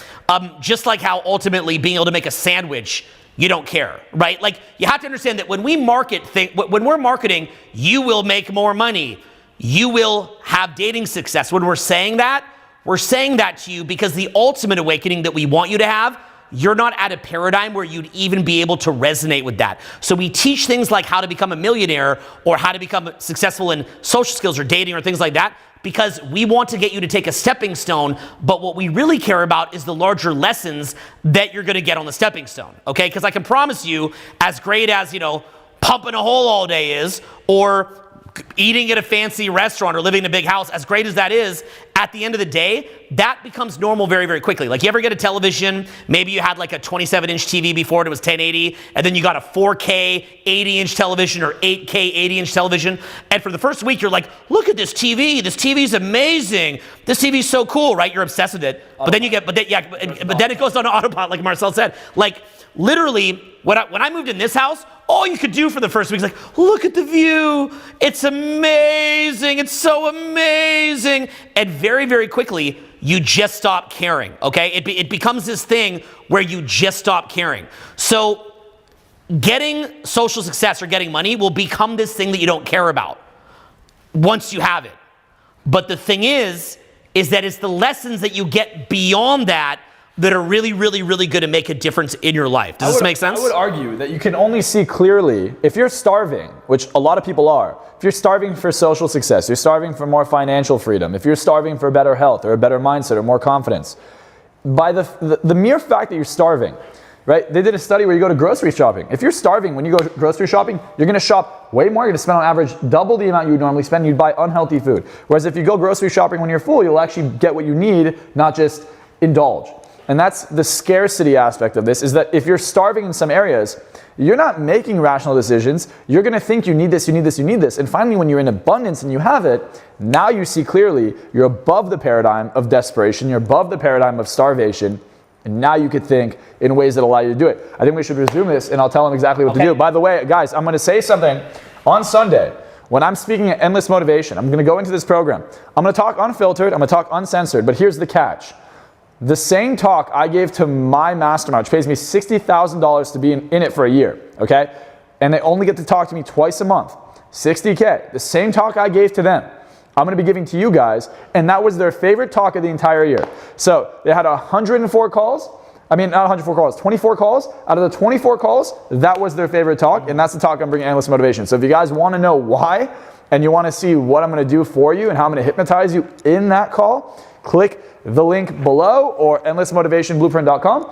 Just like how ultimately being able to make a sandwich, you don't care, right? Like, you have to understand that when we when we're marketing, you will make more money. You will have dating success. When we're saying that to you because the ultimate awakening that we want you to have, you're not at a paradigm where you'd even be able to resonate with that. So we teach things like how to become a millionaire or how to become successful in social skills or dating or things like that because we want to get you to take a stepping stone, but what we really care about is the larger lessons that you're gonna get on the stepping stone, okay? Because I can promise you, as great as, you know, pumping a hole all day is, or eating at a fancy restaurant or living in a big house, as great as that is, at the end of the day, that becomes normal very, very quickly. Like, you ever get a television, maybe you had like a 27-inch TV before and it was 1080, and then you got a 4K 80-inch television or 8K 80-inch television, and for the first week you're like, look at this TV's amazing, this TV's so cool, right? You're obsessed with it, but then it goes on autopilot, like Marcel said. Like, literally, when I moved in this house, all you could do for the first week is like, look at the view. It's amazing. It's so amazing. And very, very quickly, you just stop caring, okay? It becomes this thing where you just stop caring. So getting social success or getting money will become this thing that you don't care about once you have it. But the thing is that it's the lessons that you get beyond that that are really, really, really good to make a difference in your life. Does this make sense? I would argue that you can only see clearly if you're starving, which a lot of people are. If you're starving for social success, you're starving for more financial freedom, if you're starving for better health or a better mindset or more confidence, by the mere fact that you're starving, right? They did a study where you go to grocery shopping. If you're starving when you go grocery shopping, you're going to shop way more. You're going to spend on average double the amount you would normally spend. You'd buy unhealthy food. Whereas if you go grocery shopping when you're full, you'll actually get what you need, not just indulge. And that's the scarcity aspect of this, is that if you're starving in some areas, you're not making rational decisions. You're going to think you need this, you need this, you need this. And finally, when you're in abundance and you have it, now you see clearly you're above the paradigm of desperation. You're above the paradigm of starvation. And now you could think in ways that allow you to do it. I think we should resume this, and I'll tell them exactly what to do. By the way, guys, I'm going to say something on Sunday. When I'm speaking at Endless Motivation, I'm going to go into this program. I'm going to talk unfiltered. I'm going to talk uncensored. But here's the catch. The same talk I gave to my mastermind, which pays me $60,000 to be in it for a year, okay? And they only get to talk to me twice a month, $60K. The same talk I gave to them, I'm going to be giving to you guys, and that was their favorite talk of the entire year. So they had 104 calls. not 104 calls, 24 calls. Out of the 24 calls, that was their favorite talk, and that's the talk I'm bringing Endless Motivation. So if you guys want to know why, and you want to see what I'm going to do for you and how I'm going to hypnotize you in that call, click the link below or endlessmotivationblueprint.com.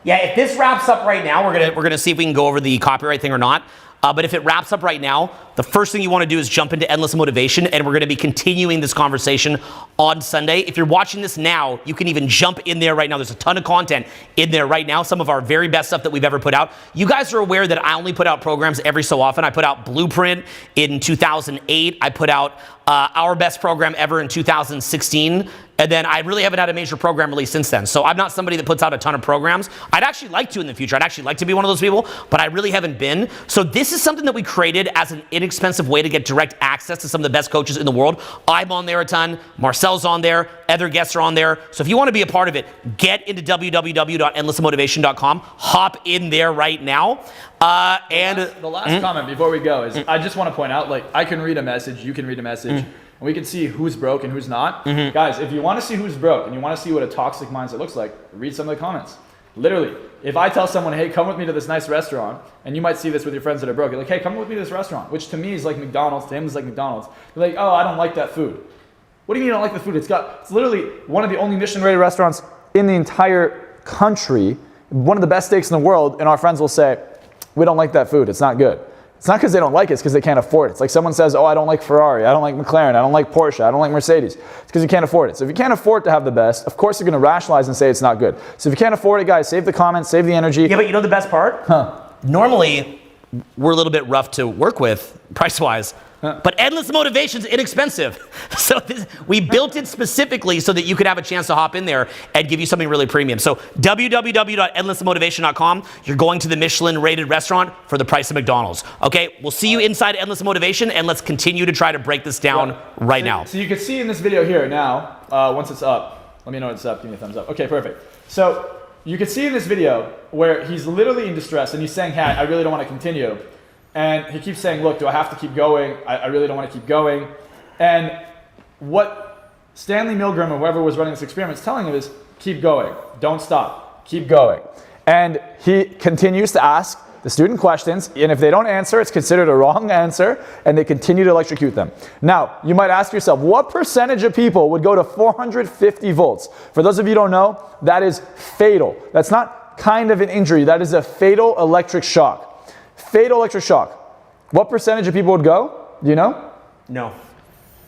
Yeah, if this wraps up right now, we're gonna see if we can go over the copyright thing or not. But if it wraps up right now, the first thing you want to do is jump into Endless Motivation, and we're going to be continuing this conversation on Sunday. If you're watching this now, you can even jump in there right now. There's a ton of content in there right now, some of our very best stuff that we've ever put out. You guys are aware that I only put out programs every so often. I put out Blueprint in 2008. I put out our best program ever in 2016. And then I really haven't had a major program release since then. So I'm not somebody that puts out a ton of programs. I'd actually like to in the future. I'd actually like to be one of those people, but I really haven't been. So this is something that we created as an inexpensive way to get direct access to some of the best coaches in the world. I'm on there a ton. Marcel's on there. Other guests are on there. So if you want to be a part of it, get into www.endlessmotivation.com. Hop in there right now. The last comment before we go is I just want to point out, like, I can read a message, you can read a message, and we can see who's broke and who's not. Guys, if you want to see who's broke and you want to see what a toxic mindset looks like, read some of the comments. Literally, if I tell someone, hey, come with me to this nice restaurant, and you might see this with your friends that are broke, you're like, hey, come with me to this restaurant, which to me is like McDonald's, to him is like McDonald's. You're like, oh, I don't like that food. What do you mean you don't like the food? It's literally one of the only Michelin-rated restaurants in the entire country, one of the best steaks in the world, and our friends will say, we don't like that food, it's not good. It's not because they don't like it, it's because they can't afford it. It's like someone says, oh, I don't like Ferrari, I don't like McLaren, I don't like Porsche, I don't like Mercedes. It's because you can't afford it. So if you can't afford to have the best, of course you're going to rationalize and say it's not good. So if you can't afford it, guys, save the comments, save the energy. Yeah, but you know the best part? Normally, we're a little bit rough to work with, price-wise. But Endless Motivation's inexpensive. So we built it specifically so that you could have a chance to hop in there and give you something really premium. So www.endlessmotivation.com. You're going to the Michelin-rated restaurant for the price of McDonald's. Okay, we'll see you inside Endless Motivation, and let's continue to try to break this down right now. So you can see in this video here now, once it's up, let me know when it's up, give me a thumbs up. Okay, perfect. So you can see in this video where he's literally in distress and he's saying, hey, I really don't want to continue. And he keeps saying, look, do I have to keep going? I really don't want to keep going. And what Stanley Milgram or whoever was running this experiment is telling him is, keep going. Don't stop. Keep going. And he continues to ask the student questions, and if they don't answer, it's considered a wrong answer, and they continue to electrocute them. Now, you might ask yourself, what percentage of people would go to 450 volts? For those of you who don't know, that is fatal. That's not kind of an injury. That is a fatal electric shock. Fatal electric shock. What percentage of people would go? Do you know? No.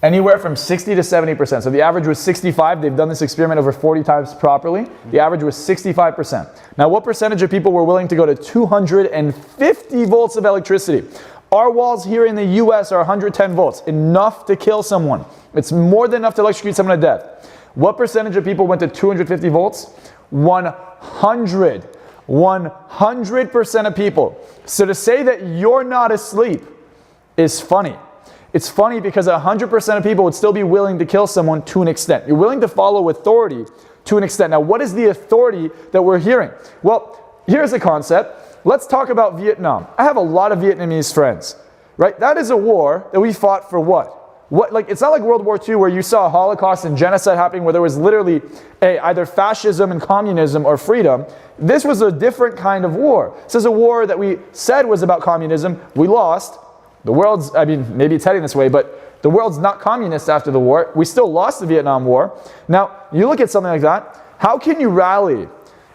Anywhere from 60 to 70%. So the average was 65. They've done this experiment over 40 times properly. The average was 65%. Now, what percentage of people were willing to go to 250 volts of electricity? Our walls here in the US are 110 volts, enough to kill someone. It's more than enough to electrocute someone to death. What percentage of people went to 250 volts? 100% of people. So to say that you're not asleep is funny. It's funny because 100% of people would still be willing to kill someone to an extent. You're willing to follow authority to an extent. Now, what is the authority that we're hearing? Well, here's a concept. Let's talk about Vietnam. I have a lot of Vietnamese friends, right? That is a war that we fought for what? Like, it's not like World War II where you saw a Holocaust and genocide happening where there was literally either fascism and communism or freedom. This was a different kind of war. This is a war that we said was about communism. We lost. The world's, maybe it's heading this way, but the world's not communist after the war. We still lost the Vietnam War. Now, you look at something like that. How can you rally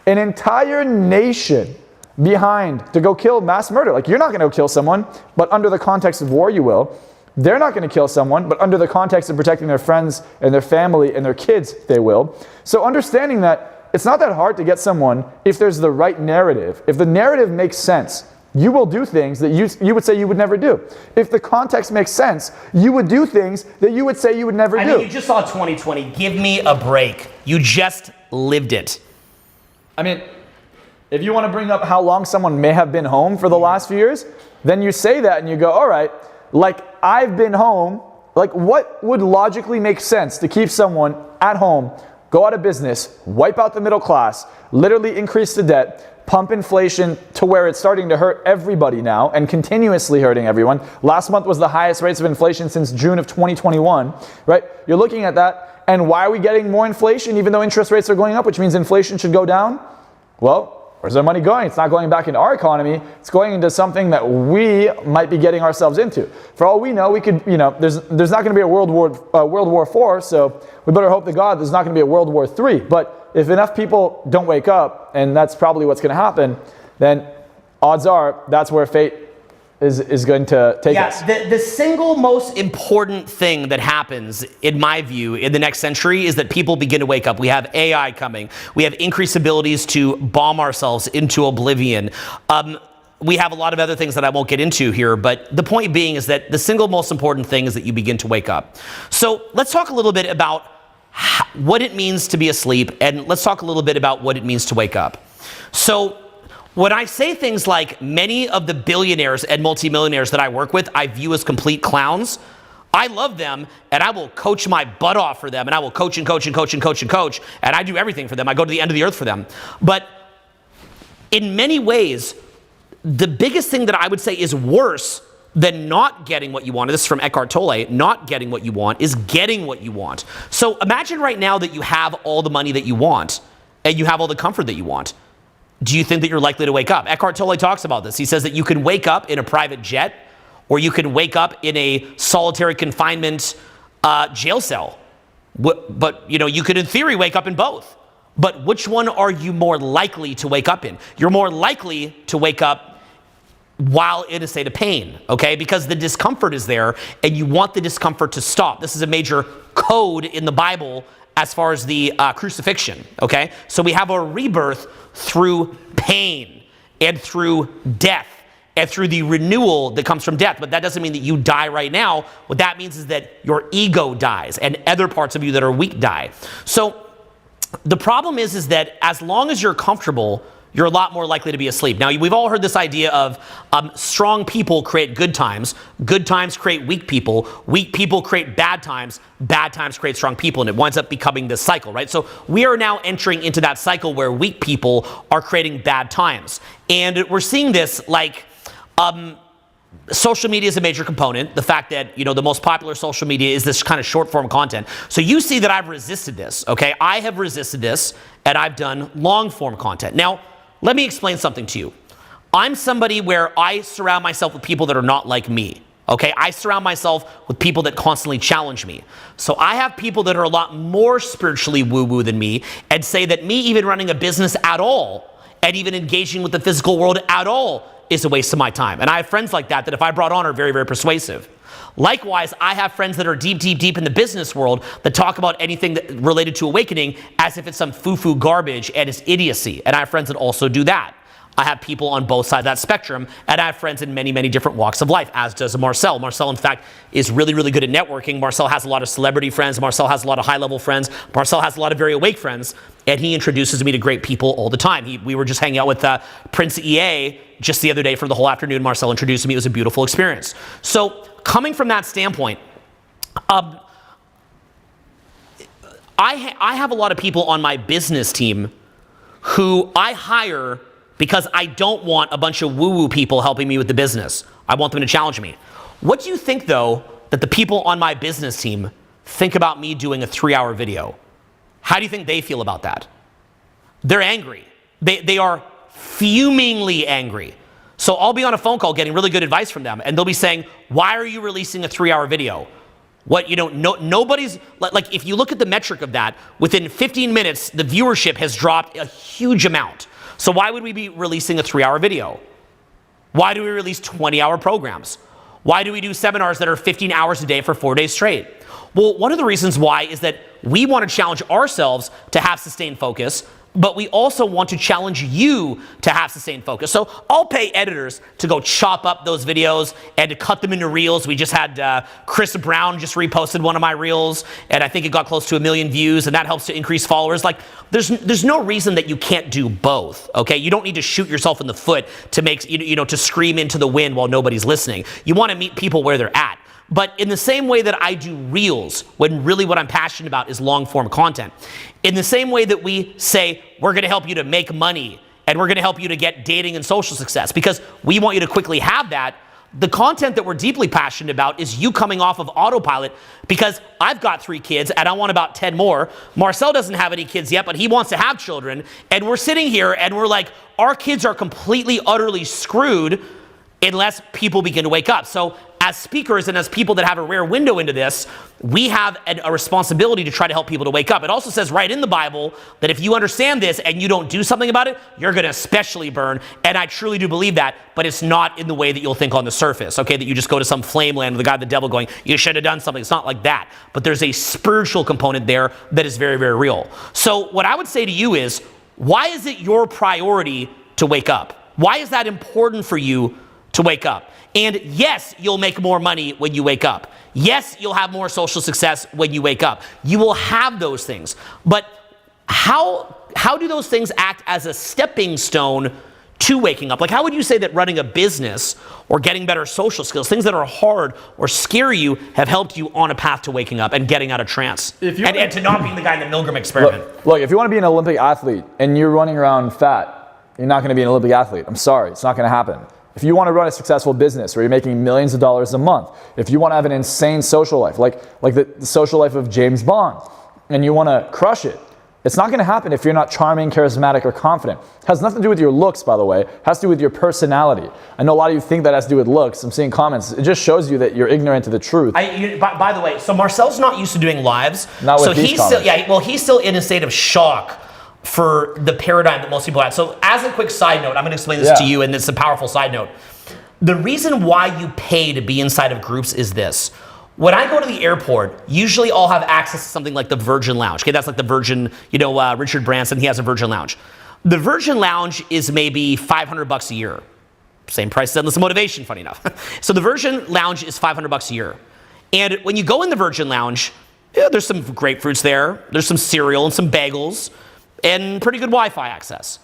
an entire nation behind to go kill mass murder? Like, you're not going to go kill someone, but under the context of war, you will. They're not going to kill someone, but under the context of protecting their friends and their family and their kids, they will. So understanding that it's not that hard to get someone if there's the right narrative. If the narrative makes sense, you will do things that you would say you would never do. If the context makes sense, you would do things that you would say you would never do. I mean, you just saw 2020. Give me a break. You just lived it. I mean, if you want to bring up how long someone may have been home for the last few years, then you say that and you go, all right, like, I've been home. Like, what would logically make sense to keep someone at home, go out of business, wipe out the middle class, literally increase the debt, pump inflation to where it's starting to hurt everybody now and continuously hurting everyone. Last month was the highest rates of inflation since June of 2021, right? You're looking at that, and why are we getting more inflation even though interest rates are going up, which means inflation should go down? well, where's our money going? It's not going back into our economy. It's going into something that we might be getting ourselves into. For all we know, we could, there's not going to be a World War IV, so we better hope to God there's not going to be a World War III. But if enough people don't wake up, and that's probably what's going to happen, then odds are that's where fate is going to take us. The single most important thing that happens, in my view, in the next century is that people begin to wake up. We have AI coming. We have increased abilities to bomb ourselves into oblivion. We have a lot of other things that I won't get into here, but the point being is that the single most important thing is that you begin to wake up. So let's talk a little bit about what it means to be asleep, and let's talk a little bit about what it means to wake up. So when I say things like many of the billionaires and multimillionaires that I work with, I view as complete clowns, I love them, and I will coach my butt off for them, and I will coach and coach and coach and coach and coach, and I do everything for them. I go to the end of the earth for them. But in many ways, the biggest thing that I would say is worse than not getting what you want, this is from Eckhart Tolle, not getting what you want is getting what you want. So imagine right now that you have all the money that you want, and you have all the comfort that you want. Do you think that you're likely to wake up? Eckhart Tolle talks about this. He says that you can wake up in a private jet, or you can wake up in a solitary confinement jail cell. But you could in theory wake up in both. But which one are you more likely to wake up in? You're more likely to wake up while in a state of pain, okay? Because the discomfort is there, and you want the discomfort to stop. This is a major code in the Bible as far as the crucifixion, okay? So we have a rebirth through pain and through death and through the renewal that comes from death. But that doesn't mean that you die right now. What that means is that your ego dies and other parts of you that are weak die. So the problem is that as long as you're comfortable, you're a lot more likely to be asleep. Now, we've all heard this idea of strong people create good times create weak people create bad times create strong people, and it winds up becoming this cycle, right? So we are now entering into that cycle where weak people are creating bad times. And we're seeing this like social media is a major component. The fact that, the most popular social media is this kind of short form content. So you see that I've resisted this, okay? I have resisted this, and I've done long form content. Now, let me explain something to you. I'm somebody where I surround myself with people that are not like me, okay? I surround myself with people that constantly challenge me. So I have people that are a lot more spiritually woo-woo than me and say that me even running a business at all and even engaging with the physical world at all is a waste of my time. And I have friends like that if I brought on are very, very persuasive. Likewise, I have friends that are deep, deep, deep in the business world that talk about anything that related to awakening as if it's some foo-foo garbage and it's idiocy. And I have friends that also do that. I have people on both sides of that spectrum, and I have friends in many, many different walks of life, as does Marcel. Marcel, in fact, is really, really good at networking. Marcel has a lot of celebrity friends. Marcel has a lot of high-level friends. Marcel has a lot of very awake friends, and he introduces me to great people all the time. We were just hanging out with Prince EA just the other day for the whole afternoon. Marcel introduced me. It was a beautiful experience. So coming from that standpoint, I have a lot of people on my business team who I hire because I don't want a bunch of woo-woo people helping me with the business. I want them to challenge me. What do you think, though, that the people on my business team think about me doing a 3-hour video? How do you think they feel about that? They're angry. They are fumingly angry. So I'll be on a phone call getting really good advice from them, and they'll be saying, why are you releasing a 3-hour video? What, nobody's, like if you look at the metric of that, within 15 minutes, the viewership has dropped a huge amount. So why would we be releasing a 3-hour video? Why do we release 20-hour programs? Why do we do seminars that are 15 hours a day for 4 days straight? Well, one of the reasons why is that we want to challenge ourselves to have sustained focus, but we also want to challenge you to have sustained focus. So I'll pay editors to go chop up those videos and to cut them into reels. We just had Chris Brown just reposted one of my reels, and I think it got close to 1 million views, and that helps to increase followers. Like, there's no reason that you can't do both, okay? You don't need to shoot yourself in the foot to make, to scream into the wind while nobody's listening. You want to meet people where they're at. But in the same way that I do reels, when really what I'm passionate about is long-form content, in the same way that we say, we're going to help you to make money, and we're going to help you to get dating and social success, because we want you to quickly have that, the content that we're deeply passionate about is you coming off of autopilot, because I've got 3 kids and I want about 10 more. Marcel doesn't have any kids yet, but he wants to have children. And we're sitting here and we're like, our kids are completely, utterly screwed unless people begin to wake up. So as speakers and as people that have a rare window into this, we have a responsibility to try to help people to wake up. It also says right in the Bible that if you understand this and you don't do something about it, you're going to especially burn. And I truly do believe that, but it's not in the way that you'll think on the surface, okay? That you just go to some flame land with the God, the devil going, you should have done something. It's not like that. But there's a spiritual component there that is very, very real. So what I would say to you is, why is it your priority to wake up? Why is that important for you to wake up? And yes, you'll make more money when you wake up. Yes, you'll have more social success when you wake up. You will have those things. But how do those things act as a stepping stone to waking up? Like, how would you say that running a business or getting better social skills, things that are hard or scare you, have helped you on a path to waking up and getting out of trance and to not being the guy in the Milgram experiment? Look, if you want to be an Olympic athlete and you're running around fat, you're not going to be an Olympic athlete. I'm sorry, it's not going to happen. If you want to run a successful business where you're making millions of dollars a month, if you want to have an insane social life, like the social life of James Bond, and you want to crush it, it's not going to happen if you're not charming, charismatic, or confident. It has nothing to do with your looks, by the way. It has to do with your personality. I know a lot of you think that has to do with looks. I'm seeing comments. It just shows you that you're ignorant to the truth. By the way, so Marcel's not used to doing lives. Not with so these comments. He's still in a state of shock for the paradigm that most people have. So as a quick side note, I'm going to explain this to you, and it's a powerful side note. The reason why you pay to be inside of groups is this. When I go to the airport, usually I'll have access to something like the Virgin Lounge. Okay, that's like the Virgin, Richard Branson, he has a Virgin Lounge. The Virgin Lounge is maybe $500 a year. Same price as Endless Motivation, funny enough. So the Virgin Lounge is $500 a year. And when you go in the Virgin Lounge, there's some grapefruits there, there's some cereal and some bagels, and pretty good Wi-Fi access.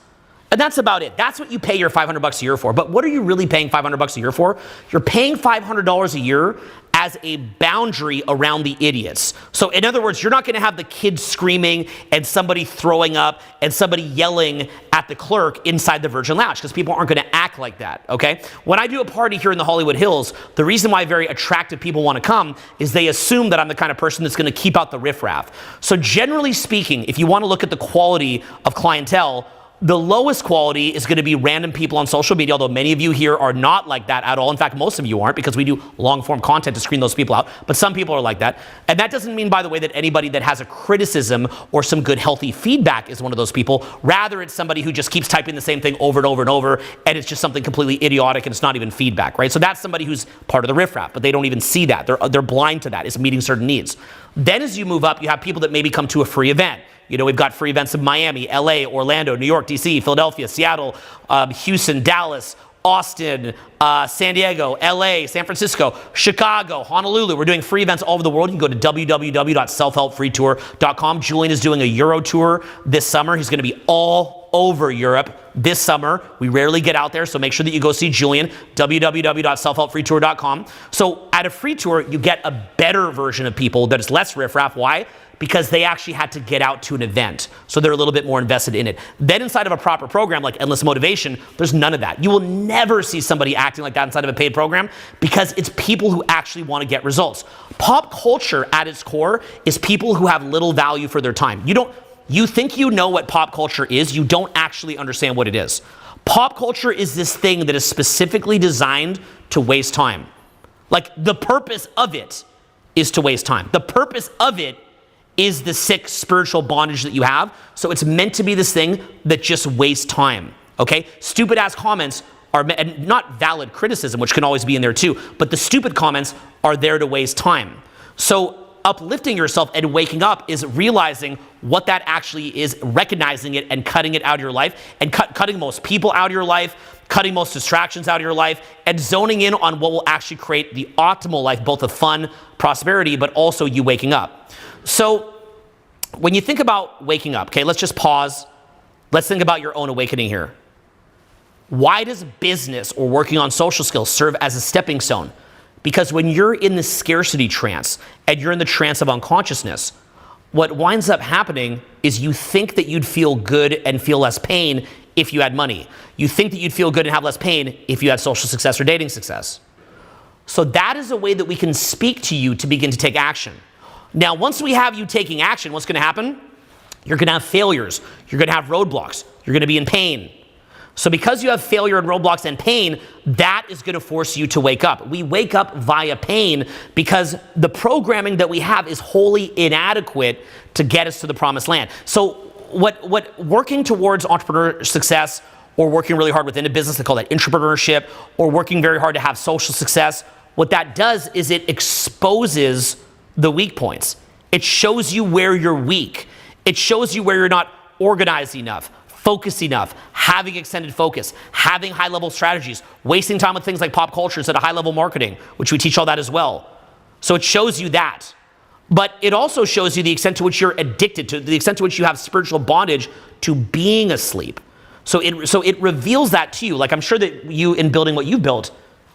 And that's about it. That's what you pay your $500 a year for. But what are you really paying $500 a year for? You're paying $500 a year as a boundary around the idiots. So in other words, you're not going to have the kids screaming and somebody throwing up and somebody yelling at the clerk inside the Virgin Lounge, because people aren't going to act like that, okay? When I do a party here in the Hollywood Hills, the reason why very attractive people want to come is they assume that I'm the kind of person that's going to keep out the riffraff. So generally speaking, if you want to look at the quality of clientele, the lowest quality is going to be random people on social media, although many of you here are not like that at all. In fact, most of you aren't, because we do long-form content to screen those people out. But some people are like that. And that doesn't mean, by the way, that anybody that has a criticism or some good, healthy feedback is one of those people. Rather, it's somebody who just keeps typing the same thing over and over and over, and it's just something completely idiotic, and it's not even feedback, right? So that's somebody who's part of the riffraff, but they don't even see that. They're blind to that. It's meeting certain needs. Then as you move up, you have people that maybe come to a free event. We've got free events in Miami, LA, Orlando, New York, DC, Philadelphia, Seattle, Houston, Dallas, Austin, San Diego, LA, San Francisco, Chicago, Honolulu. We're doing free events all over the world. You can go to www.selfhelpfreetour.com. Julian is doing a Euro tour this summer. He's going to be all over Europe this summer. We rarely get out there, so make sure that you go see Julian, www.selfhelpfreetour.com. So at a free tour, you get a better version of people that is less riffraff. Why? Because they actually had to get out to an event. So they're a little bit more invested in it. Then inside of a proper program like Endless Motivation, there's none of that. You will never see somebody acting like that inside of a paid program, because it's people who actually want to get results. Pop culture at its core is people who have little value for their time. You think you know what pop culture is, you don't actually understand what it is. Pop culture is this thing that is specifically designed to waste time. Like, the purpose of it is to waste time. The purpose of it is the sick spiritual bondage that you have. So it's meant to be this thing that just wastes time, okay? Stupid ass comments are, and not valid criticism, which can always be in there too, but the stupid comments are there to waste time. So uplifting yourself and waking up is realizing what that actually is, recognizing it and cutting it out of your life, and cutting most people out of your life, cutting most distractions out of your life, and zoning in on what will actually create the optimal life, both of fun, prosperity, but also you waking up. So when you think about waking up, okay, let's just pause. Let's think about your own awakening here. Why does business or working on social skills serve as a stepping stone? Because when you're in the scarcity trance and you're in the trance of unconsciousness, what winds up happening is you think that you'd feel good and feel less pain if you had money. You think that you'd feel good and have less pain if you had social success or dating success. So that is a way that we can speak to you to begin to take action. Now, once we have you taking action, what's going to happen? You're going to have failures. You're going to have roadblocks. You're going to be in pain. So because you have failure and roadblocks and pain, that is going to force you to wake up. We wake up via pain because the programming that we have is wholly inadequate to get us to the promised land. So what working towards entrepreneur success, or working really hard within a business, they call that entrepreneurship, or working very hard to have social success, what that does is it exposes the weak points. It shows you where you're weak. It shows you where you're not organized enough, focused enough, having extended focus, having high-level strategies, wasting time with things like pop culture instead of high-level marketing, which we teach all that as well. So it shows you that. But it also shows you the extent to which you're addicted to, the extent to which you have spiritual bondage to being asleep. So it reveals that to you. Like, I'm sure that you, in building what you've built,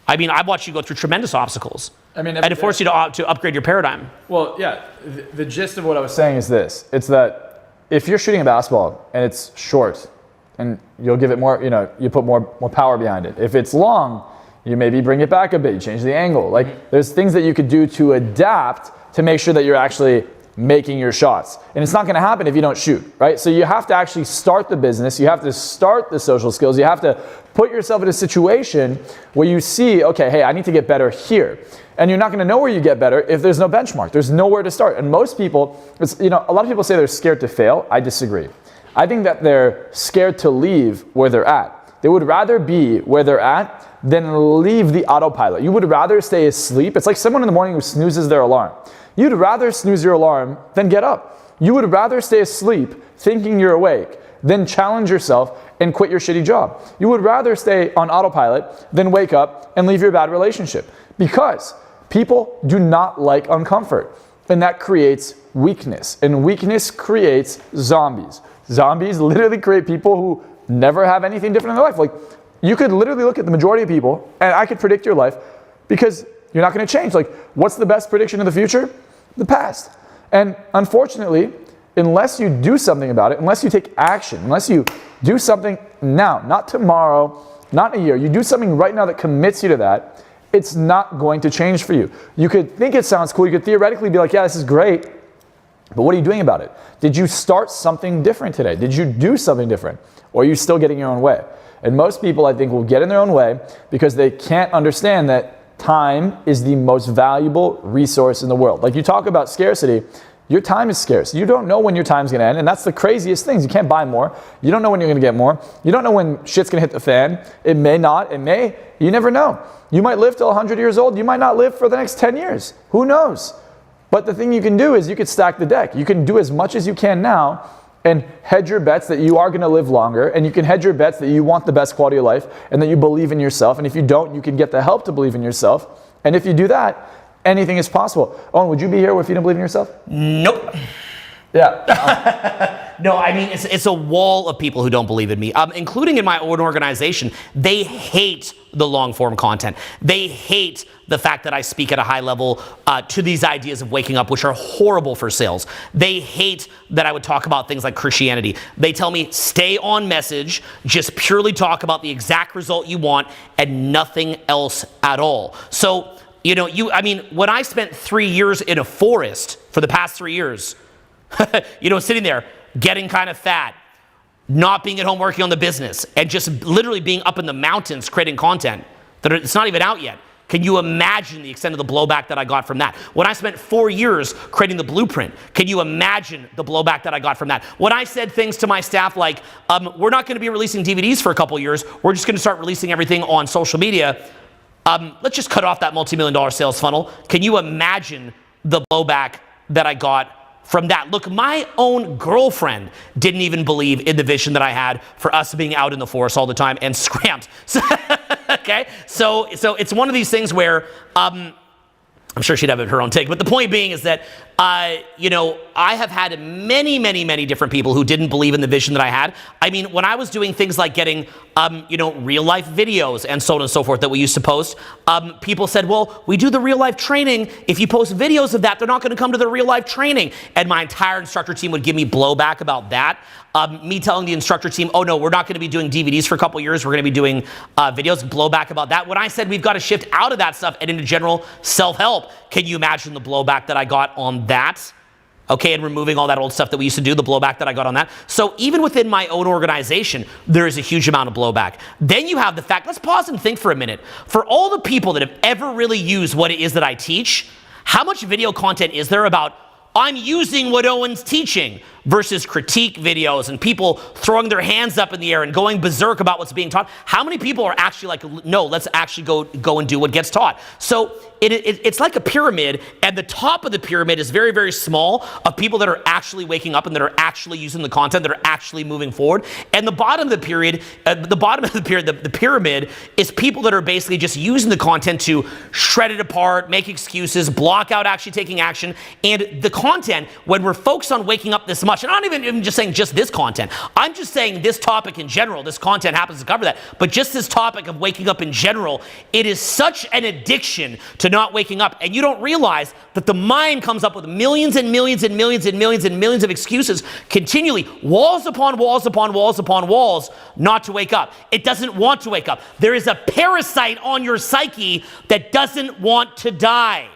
I mean, I've watched you go through tremendous obstacles. I mean, and it forced you to upgrade your paradigm. Well, yeah, the gist of what I was saying is this. It's that if you're shooting a basketball and it's short, and you'll give it more, you put more power behind it. If it's long, you maybe bring it back a bit, you change the angle. Like, there's things that you could do to adapt to make sure that you're actually making your shots. And it's not going to happen if you don't shoot, right? So you have to actually start the business. You have to start the social skills. You have to put yourself in a situation where you see, okay, hey, I need to get better here. And you're not going to know where you get better if there's no benchmark. There's nowhere to start. And most people, a lot of people say they're scared to fail. I disagree. I think that they're scared to leave where they're at. They would rather be where they're at than leave the autopilot. You would rather stay asleep. It's like someone in the morning who snoozes their alarm. You'd rather snooze your alarm than get up. You would rather stay asleep thinking you're awake than challenge yourself and quit your shitty job. You would rather stay on autopilot than wake up and leave your bad relationship, because people do not like uncomfort, and that creates weakness, and weakness creates zombies. Zombies literally create people who never have anything different in their life. Like, you could literally look at the majority of people, and I could predict your life because you're not going to change. Like, what's the best prediction of the future? The past. And unfortunately, unless you do something about it, unless you take action, unless you do something now, not tomorrow, not in a year, you do something right now that commits you to that, it's not going to change for you. You could think it sounds cool. You could theoretically be like, yeah, this is great. But what are you doing about it? Did you start something different today? Did you do something different? Or are you still getting your own way? And most people, I think, will get in their own way because they can't understand that time is the most valuable resource in the world. Like, you talk about scarcity, your time is scarce. You don't know when your time's gonna end, and that's the craziest things. You can't buy more. You don't know when you're gonna get more. You don't know when shit's gonna hit the fan. It may not, it may, you never know. You might live till 100 years old, you might not live for the next 10 years. Who knows? But the thing you can do is you can stack the deck. You can do as much as you can now and hedge your bets that you are going to live longer, and you can hedge your bets that you want the best quality of life and that you believe in yourself. And if you don't, you can get the help to believe in yourself. And if you do that, anything is possible. Owen, would you be here if you didn't believe in yourself? Nope. Yeah. No, I mean, it's a wall of people who don't believe in me, including in my own organization. They hate the long-form content. They hate the fact that I speak at a high level to these ideas of waking up, which are horrible for sales. They hate that I would talk about things like Christianity. They tell me, stay on message, just purely talk about the exact result you want and nothing else at all. So, when I spent 3 years in a forest for the past 3 years, sitting there, getting kind of fat, not being at home working on the business, and just literally being up in the mountains creating content that it's not even out yet. Can you imagine the extent of the blowback that I got from that? When I spent 4 years creating the blueprint, can you imagine the blowback that I got from that? When I said things to my staff like, we're not going to be releasing DVDs for a couple years, we're just going to start releasing everything on social media. Let's just cut off that multi-million-dollar sales funnel. Can you imagine the blowback that I got from that? Look, my own girlfriend didn't even believe in the vision that I had for us being out in the forest all the time and scramped. Okay, so it's one of these things where I'm sure she'd have her own take, but the point being is that you know, I have had many, many, many different people who didn't believe in the vision that I had. I mean, when I was doing things like getting, you know, real life videos and so on and so forth that we used to post, people said, well, we do the real life training. If you post videos of that, they're not going to come to the real life training. And my entire instructor team would give me blowback about that. Me telling the instructor team, oh no, we're not going to be doing DVDs for a couple years. We're going to be doing videos, blowback about that. When I said we've got to shift out of that stuff and into general self-help, can you imagine the blowback that I got on that? Okay, and removing all that old stuff that we used to do, the blowback that I got on that. So even within my own organization, there is a huge amount of blowback. Then you have the fact, let's pause and think for a minute. For all the people that have ever really used what it is that I teach, how much video content is there about I'm using what Owen's teaching versus critique videos and people throwing their hands up in the air and going berserk about what's being taught? How many people are actually like, no, let's actually go and do what gets taught? So it's like a pyramid, and the top of the pyramid is very, very small of people that are actually waking up and that are actually using the content, that are actually moving forward. And the bottom of the pyramid, the pyramid is people that are basically just using the content to shred it apart, make excuses, block out actually taking action. And the content, when we're focused on waking up this much, and I'm not even just saying just this content, I'm just saying this topic in general, this content happens to cover that, but just this topic of waking up in general, it is such an addiction to not waking up, and you don't realize that the mind comes up with millions and millions and millions and millions and millions of excuses continually, walls upon walls upon walls upon walls, not to wake up. It doesn't want to wake up. There is a parasite on your psyche that doesn't want to die.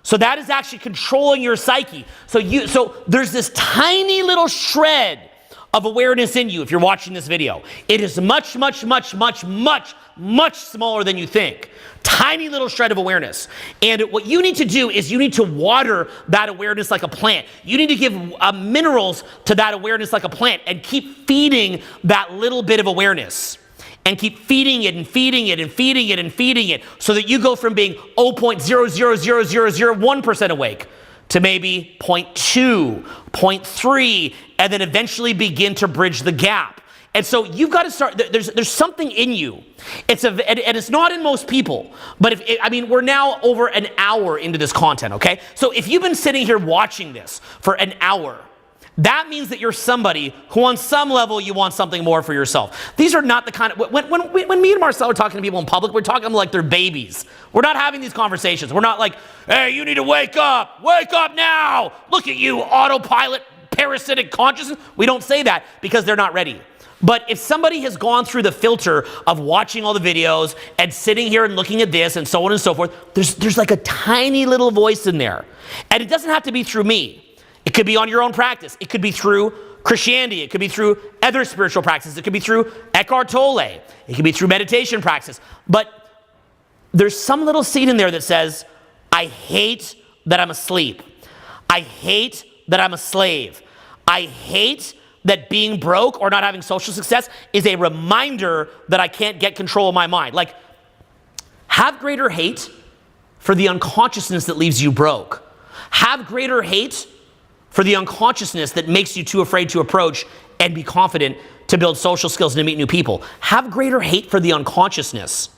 So that is actually controlling your psyche. So there's this tiny little shred of awareness in you if you're watching this video. It is much, much, much, much, much, much smaller than you think. Tiny little shred of awareness. And what you need to do is you need to water that awareness like a plant. You need to give minerals to that awareness like a plant and keep feeding that little bit of awareness. And keep feeding it and feeding it and feeding it and feeding it so that you go from being 0.0000001% awake to maybe 0.2, 0.3, and then eventually begin to bridge the gap. And so you've got to start, there's something in you. And it's not in most people, but we're now over an hour into this content, okay? So if you've been sitting here watching this for an hour, that means that you're somebody who on some level you want something more for yourself. These are not the kind of, when me and Marcel are talking to people in public, we're talking to them like they're babies. We're not having these conversations. We're not like, hey, you need to wake up now. Look at you, autopilot, parasitic consciousness. We don't say that because they're not ready. But if somebody has gone through the filter of watching all the videos and sitting here and looking at this and so on and so forth, there's like a tiny little voice in there. And it doesn't have to be through me. It could be on your own practice. It could be through Christianity. It could be through other spiritual practices. It could be through Eckhart Tolle. It could be through meditation practice. But there's some little seed in there that says, I hate that I'm asleep. I hate that I'm a slave. I hate that being broke or not having social success is a reminder that I can't get control of my mind. Like, have greater hate for the unconsciousness that leaves you broke. Have greater hate for the unconsciousness that makes you too afraid to approach and be confident to build social skills and to meet new people. Have greater hate for the unconsciousness.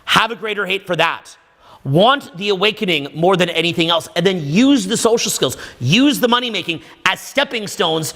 Have a greater hate for that. Want the awakening more than anything else, and then use the social skills, use the money making as stepping stones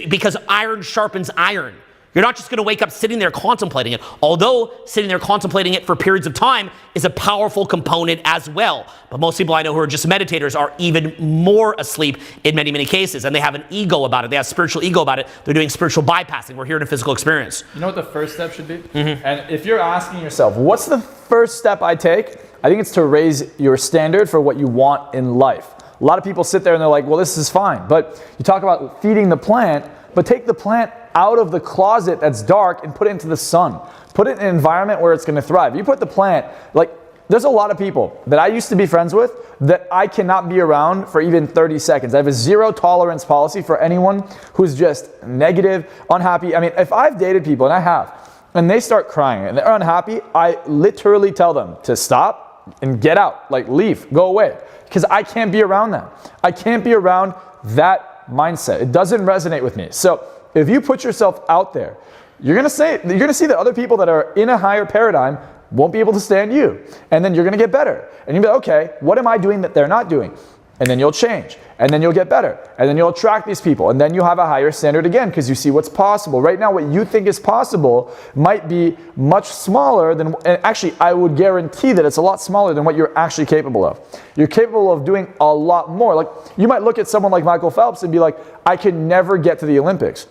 because iron sharpens iron. You're not just going to wake up sitting there contemplating it, although sitting there contemplating it for periods of time is a powerful component as well. But most people I know who are just meditators are even more asleep in many, many cases, and they have an ego about it. They have spiritual ego about it. They're doing spiritual bypassing. We're here in a physical experience. You know what the first step should be? Mm-hmm. And if you're asking yourself, what's the first step I take? I think it's to raise your standard for what you want in life. A lot of people sit there and they're like, well, this is fine. But you talk about feeding the plant, but take the plant out of the closet that's dark and put it into the sun. Put it in an environment where it's going to thrive. You put the plant, like, there's a lot of people that I used to be friends with that I cannot be around for even 30 seconds. I have a zero tolerance policy for anyone who's just negative, unhappy. I mean, if I've dated people, and I have, and they start crying and they're unhappy, I literally tell them to stop and get out, like leave, go away, because I can't be around that. I can't be around that mindset. It doesn't resonate with me. So if you put yourself out there, you're gonna see that other people that are in a higher paradigm won't be able to stand you. And then you're gonna get better. And you'll be like, okay, what am I doing that they're not doing? And then you'll change, and then you'll get better, and then you'll attract these people, and then you'll have a higher standard again because you see what's possible. Right now, what you think is possible might be much smaller than, and actually, I would guarantee that it's a lot smaller than what you're actually capable of. You're capable of doing a lot more. Like, you might look at someone like Michael Phelps and be like, I can never get to the Olympics.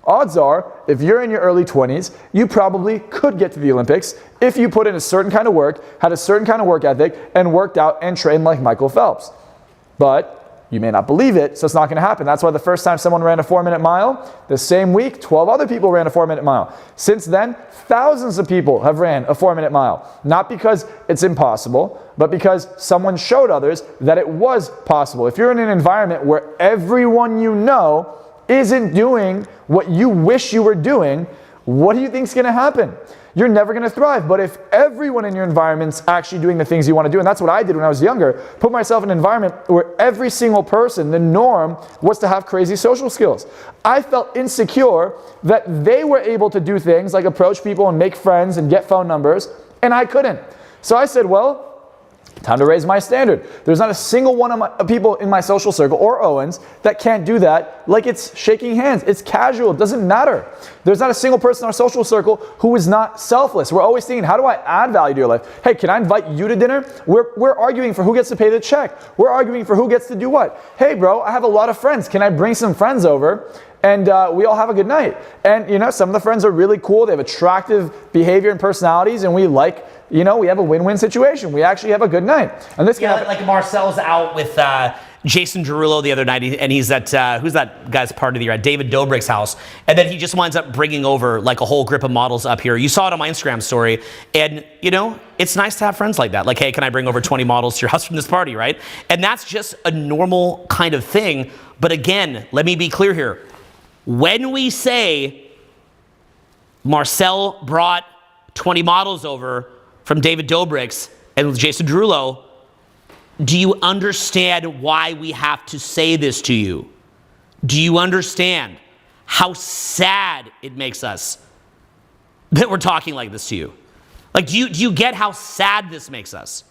Odds are, if you're in your early 20s, you probably could get to the Olympics if you put in a certain kind of work, had a certain kind of work ethic, and worked out and trained like Michael Phelps. But you may not believe it, so it's not going to happen. That's why the first time someone ran a 4-minute mile, the same week, 12 other people ran a 4-minute mile. Since then, thousands of people have ran a 4-minute mile. Not because it's impossible, but because someone showed others that it was possible. If you're in an environment where everyone you know isn't doing what you wish you were doing, what do you think is going to happen? You're never going to thrive. But if everyone in your environment's actually doing the things you want to do, and that's what I did when I was younger, put myself in an environment where every single person, the norm was to have crazy social skills. I felt insecure that they were able to do things like approach people and make friends and get phone numbers, and I couldn't. So I said, well, time to raise my standard. There's not a single one of my people in my social circle or Owen's that can't do that. Like, it's shaking hands. It's casual. It doesn't matter. There's not a single person in our social circle who is not selfless. We're always thinking, how do I add value to your life? Hey, can I invite you to dinner? We're arguing for who gets to pay the check. We're arguing for who gets to do what. Hey, bro, I have a lot of friends. Can I bring some friends over? And we all have a good night. And, you know, some of the friends are really cool. They have attractive behavior and personalities, and we like, you know, we have a win-win situation. We actually have a good night. And this can happen. Like Marcel's out with Jason Derulo the other night, and he's at, who's that guy's party that you're at? David Dobrik's house. And then he just winds up bringing over like a whole grip of models up here. You saw it on my Instagram story. And, you know, it's nice to have friends like that. Like, hey, can I bring over 20 models to your house from this party, right? And that's just a normal kind of thing. But again, let me be clear here. When we say Marcel brought 20 models over from David Dobrik's and Jason Derulo, do you understand why we have to say this to you? Do you understand how sad it makes us that we're talking like this to you? Like, do you get how sad this makes us?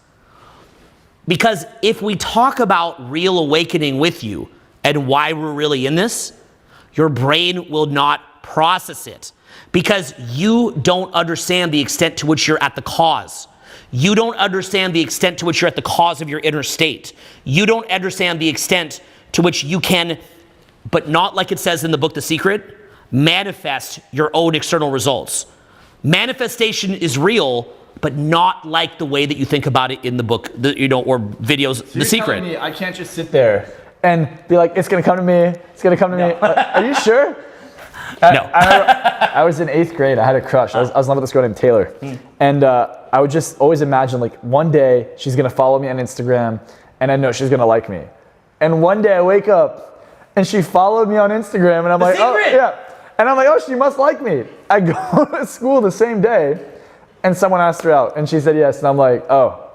Because if we talk about real awakening with you and why we're really in this, your brain will not process it because you don't understand the extent to which you're at the cause. You don't understand the extent to which you're at the cause of your inner state. You don't understand the extent to which you can, but not like it says in the book The Secret, manifest your own external results. Manifestation is real, but not like the way that you think about it in the book, or videos, So The Secret. Telling me I can't just sit there and be like, it's going to come to me, it's going to come to me. Are you sure? No. I was in 8th grade. I had a crush. I was in love with this girl named Taylor. And I would just always imagine, like, one day she's going to follow me on Instagram, and I know she's going to like me. And one day I wake up, and she followed me on Instagram, and I'm like, oh, yeah. And I'm like, oh, she must like me. I go to school the same day, and someone asked her out, and she said yes. And I'm like, oh,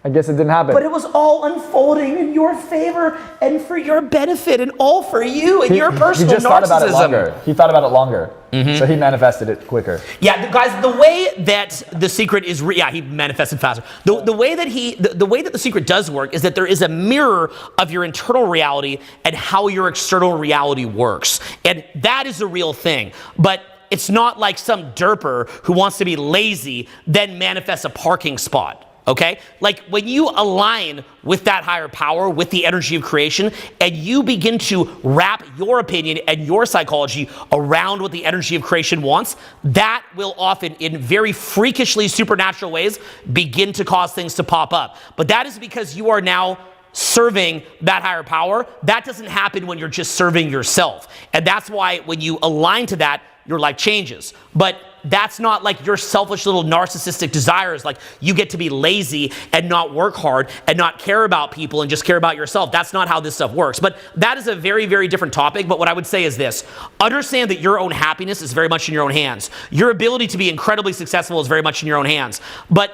I guess it didn't happen. But it was all unfolding in your favor and for your benefit and all for you and your personal narcissism. He just thought about it longer. He thought about it longer. So he manifested it quicker. Yeah, guys, the way that The Secret is, he manifested faster. The way that The Secret does work is that there is a mirror of your internal reality and how your external reality works. And that is a real thing. But it's not like some derper who wants to be lazy then manifests a parking spot. Okay? Like, when you align with that higher power, with the energy of creation, and you begin to wrap your opinion and your psychology around what the energy of creation wants, that will often, in very freakishly supernatural ways, begin to cause things to pop up. But that is because you are now serving that higher power. That doesn't happen when you're just serving yourself. And that's why when you align to that, your life changes. But that's not like your selfish little narcissistic desires, like you get to be lazy and not work hard and not care about people and just care about yourself. That's not how this stuff works. But that is a very, very different topic. But what I would say is this: understand that your own happiness is very much in your own hands. Your ability to be incredibly successful is very much in your own hands. But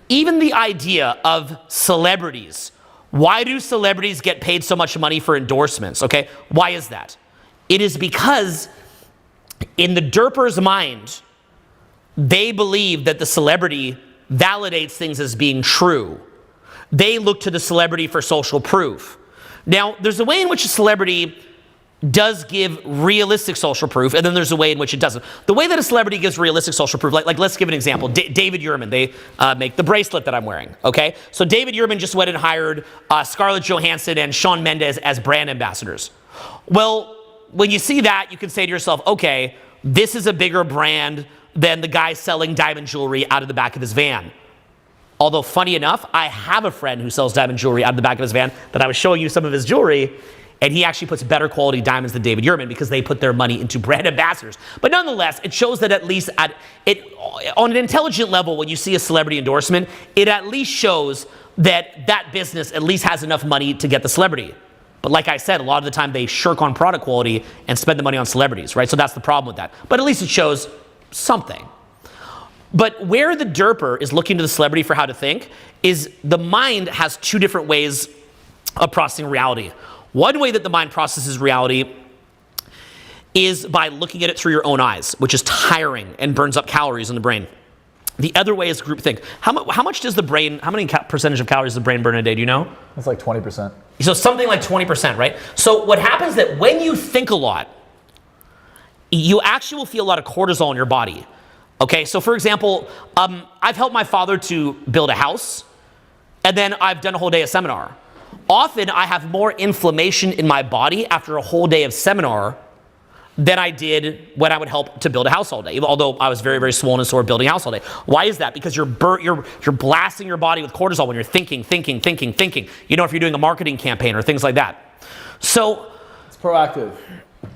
even the idea of celebrities, why do celebrities get paid so much money for endorsements? Okay, why is that? It is because in the derper's mind, they believe that the celebrity validates things as being true. They look to the celebrity for social proof. Now, there's a way in which a celebrity does give realistic social proof, and then there's a way in which it doesn't. The way that a celebrity gives realistic social proof, like let's give an example. David Yurman, they make the bracelet that I'm wearing, okay? So David Yurman just went and hired Scarlett Johansson and Shawn Mendes as brand ambassadors. Well, when you see that, you can say to yourself, okay, this is a bigger brand than the guy selling diamond jewelry out of the back of his van. Although, funny enough, I have a friend who sells diamond jewelry out of the back of his van that I was showing you some of his jewelry, and he actually puts better quality diamonds than David Yurman because they put their money into brand ambassadors. But nonetheless, it shows that at least on an intelligent level, when you see a celebrity endorsement, it at least shows that that business at least has enough money to get the celebrity. But like I said, a lot of the time they shirk on product quality and spend the money on celebrities, right? So that's the problem with that. But at least it shows something. But where the derper is looking to the celebrity for how to think is the mind has two different ways of processing reality. One way that the mind processes reality is by looking at it through your own eyes, which is tiring and burns up calories in the brain. The other way is groupthink. How much does the brain, how many percentage of calories does the brain burn a day, do you know? It's like 20%. So something like 20%, right? So what happens is that when you think a lot, you actually will feel a lot of cortisol in your body. Okay, so for example, I've helped my father to build a house, and then I've done a whole day of seminar. Often I have more inflammation in my body after a whole day of seminar than I did when I would help to build a house all day, although I was very, very swollen and sore building a house all day. Why is that? Because you're blasting your body with cortisol when you're thinking. You know, if you're doing a marketing campaign or things like that. So it's proactive.